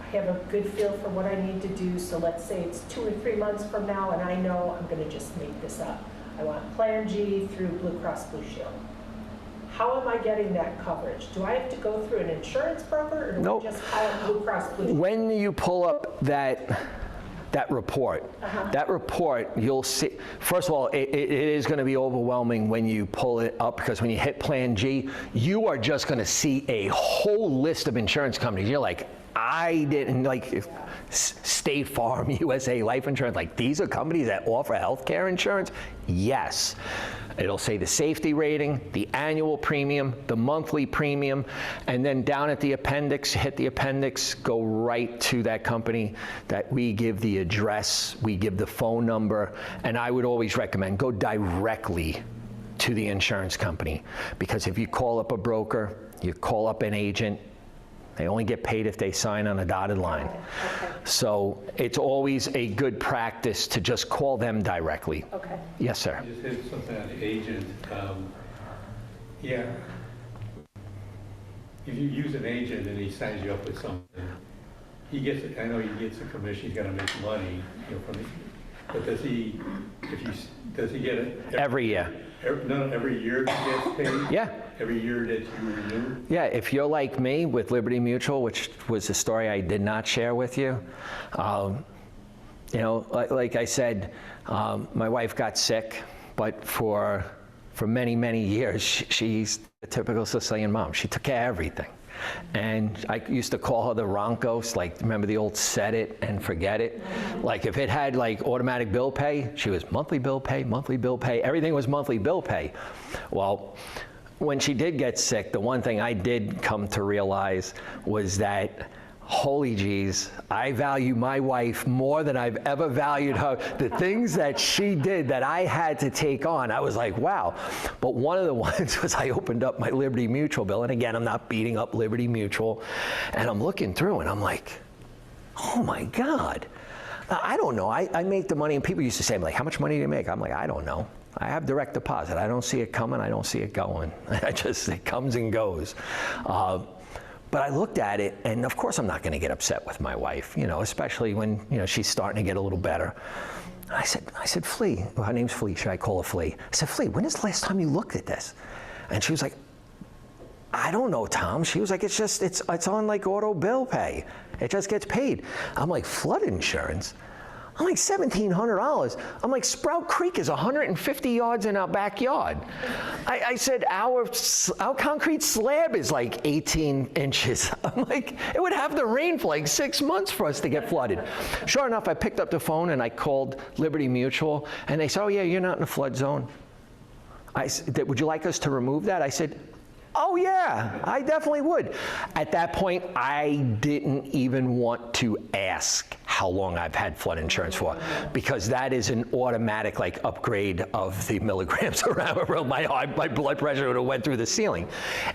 I have a good feel for what I need to do. So let's say it's 2 or 3 months from now, and I know I'm going to just make this up. I want Plan G through Blue Cross Blue Shield. How am I getting that coverage? Do I have to go through an insurance broker, or do Nope. I just call it Blue Cross Blue Shield? When you pull up that report, that report, you'll see, first of all, it is going to be overwhelming when you pull it up, because when you hit Plan G, you are just going to see a whole list of insurance companies. You're like, I didn't, like State Farm, USA Life Insurance, like these are companies that offer healthcare insurance? Yes. It'll say the safety rating, the annual premium, the monthly premium, and then down at the appendix, hit the appendix, go right to that company that we give the address, we give the phone number, and I would always recommend go directly to the insurance company, because if you call up a broker, you call up an agent, they only get paid if they sign on a dotted line. Okay. So it's always a good practice to just call them directly. Okay. Yes, sir. I just hit something on the agent. Yeah. If you use an agent and he signs you up with something, he gets, I know he gets a commission, he's got to make money, you know, from it. But does he get it? Every year. Every year he gets paid? Yeah. Every year that you renew? Yeah, if you're like me with Liberty Mutual, which was the story I did not share with you, you know, like I said, my wife got sick, but for many, many years, she's a typical Sicilian mom. She took care of everything. And I used to call her the Roncos, like, remember the old set it and forget it? Like, if it had, like, automatic bill pay, she was monthly bill pay, everything was monthly bill pay. Well, when she did get sick, the one thing I did come to realize was that holy jeez, I value my wife more than I've ever valued her. The things that she did that I had to take on, I was like, wow. But one of the ones was I opened up my Liberty Mutual bill, and again, I'm not beating up Liberty Mutual, and I'm looking through and I'm like, oh my God. I don't know, I make the money, and people used to say, like, how much money do you make? I'm like, I don't know. I have direct deposit. I don't see it coming, I don't see it going. It comes and goes. But I looked at it, and of course I'm not going to get upset with my wife, you know, especially when, you know, she's starting to get a little better. I said, Flea, well, her name's Flea, should I call her Flea? I said, Flea, when is the last time you looked at this? And she was like, I don't know, Tom. She was like, it's on like auto bill pay. It just gets paid. I'm like, flood insurance? I'm like, $1,700. I'm like, Sprout Creek is 150 yards in our backyard. I said, our concrete slab is like 18 inches. I'm like, it would have to rain for like 6 months for us to get flooded. Sure enough, I picked up the phone and I called Liberty Mutual, and they said, oh yeah, you're not in a flood zone. I said, would you like us to remove that? I said, oh yeah, I definitely would. At that point, I didn't even want to ask how long I've had flood insurance for, because that is an automatic like upgrade of the milligrams around my blood pressure would have went through the ceiling.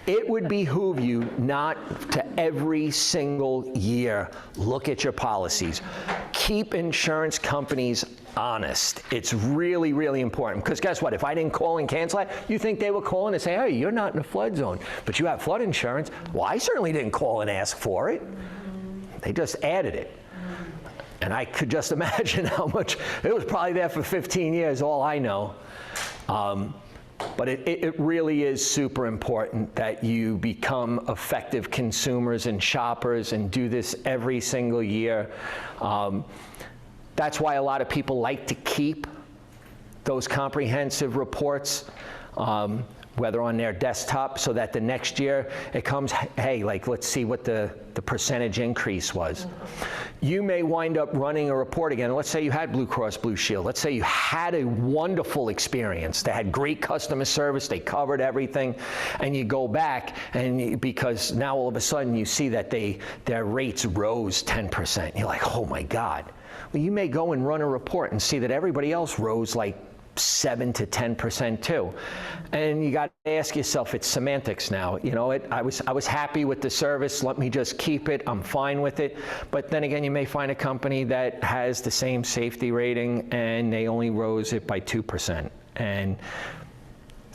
It would behoove you not to every single year look at your policies. Keep insurance companies honest. It's really, really important, because guess what? If I didn't call and cancel it, you think they would call in and say, hey, you're not in a flood zone, but you have flood insurance. Well, I certainly didn't call and ask for it. They just added it. And I could just imagine how much, it was probably there for 15 years, all I know. But it really is super important that you become effective consumers and shoppers and do this every single year. That's why a lot of people like to keep those comprehensive reports, whether on their desktop, so that the next year it comes, hey, like, let's see what the percentage increase was. You may wind up running a report again. Let's say you had Blue Cross Blue Shield. Let's say you had a wonderful experience. They had great customer service. They covered everything. And you go back, and because now all of a sudden you see that their rates rose 10%. You're like, oh my God. Well, you may go and run a report and see that everybody else rose like 7 to 10% too. And you got to ask yourself, it's semantics now. You know, I was happy with the service. Let me just keep it. I'm fine with it. But then again, you may find a company that has the same safety rating and they only rose it by 2%. And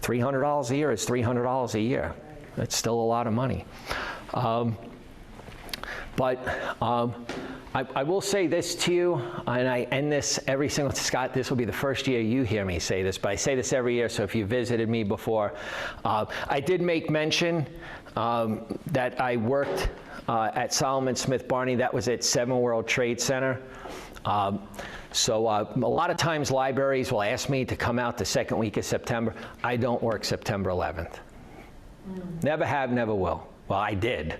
$300 a year is $300 a year. That's still a lot of money. I will say this to you, and I end this every single, Scott, this will be the first year you hear me say this, but I say this every year, so if you visited me before, I did make mention that I worked at Solomon Smith Barney. That was at 7 World Trade Center. So a lot of times libraries will ask me to come out the second week of September. I don't work September 11th. Never have, never will. Well, I did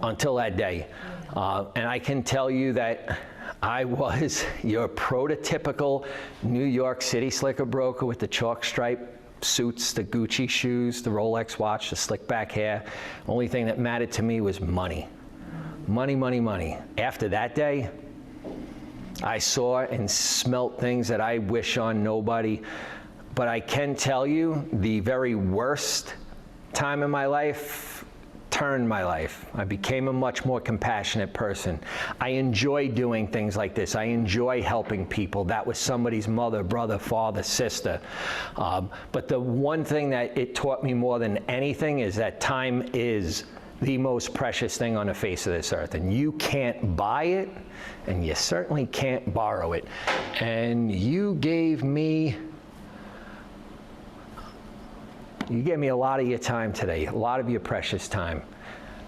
until that day. And I can tell you that I was your prototypical New York City slicker broker with the chalk stripe suits, the Gucci shoes, the Rolex watch, the slick back hair. Only thing that mattered to me was money. Money, money, money. After that day, I saw and smelt things that I wish on nobody. But I can tell you, the very worst time in my life turned my life. I became a much more compassionate person. I enjoy doing things like this. I enjoy helping people. That was somebody's mother, brother, father, sister. But the one thing that it taught me more than anything is that time is the most precious thing on the face of this earth. And you can't buy it, and you certainly can't borrow it. And you gave me a lot of your time today, a lot of your precious time.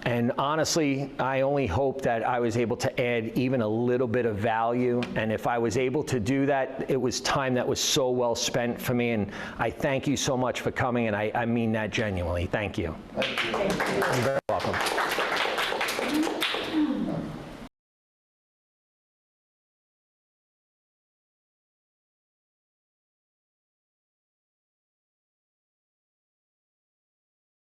And honestly, I only hope that I was able to add even a little bit of value. And if I was able to do that, it was time that was so well spent for me. And I thank you so much for coming, and I mean that genuinely. Thank you. Thank you. You're very welcome.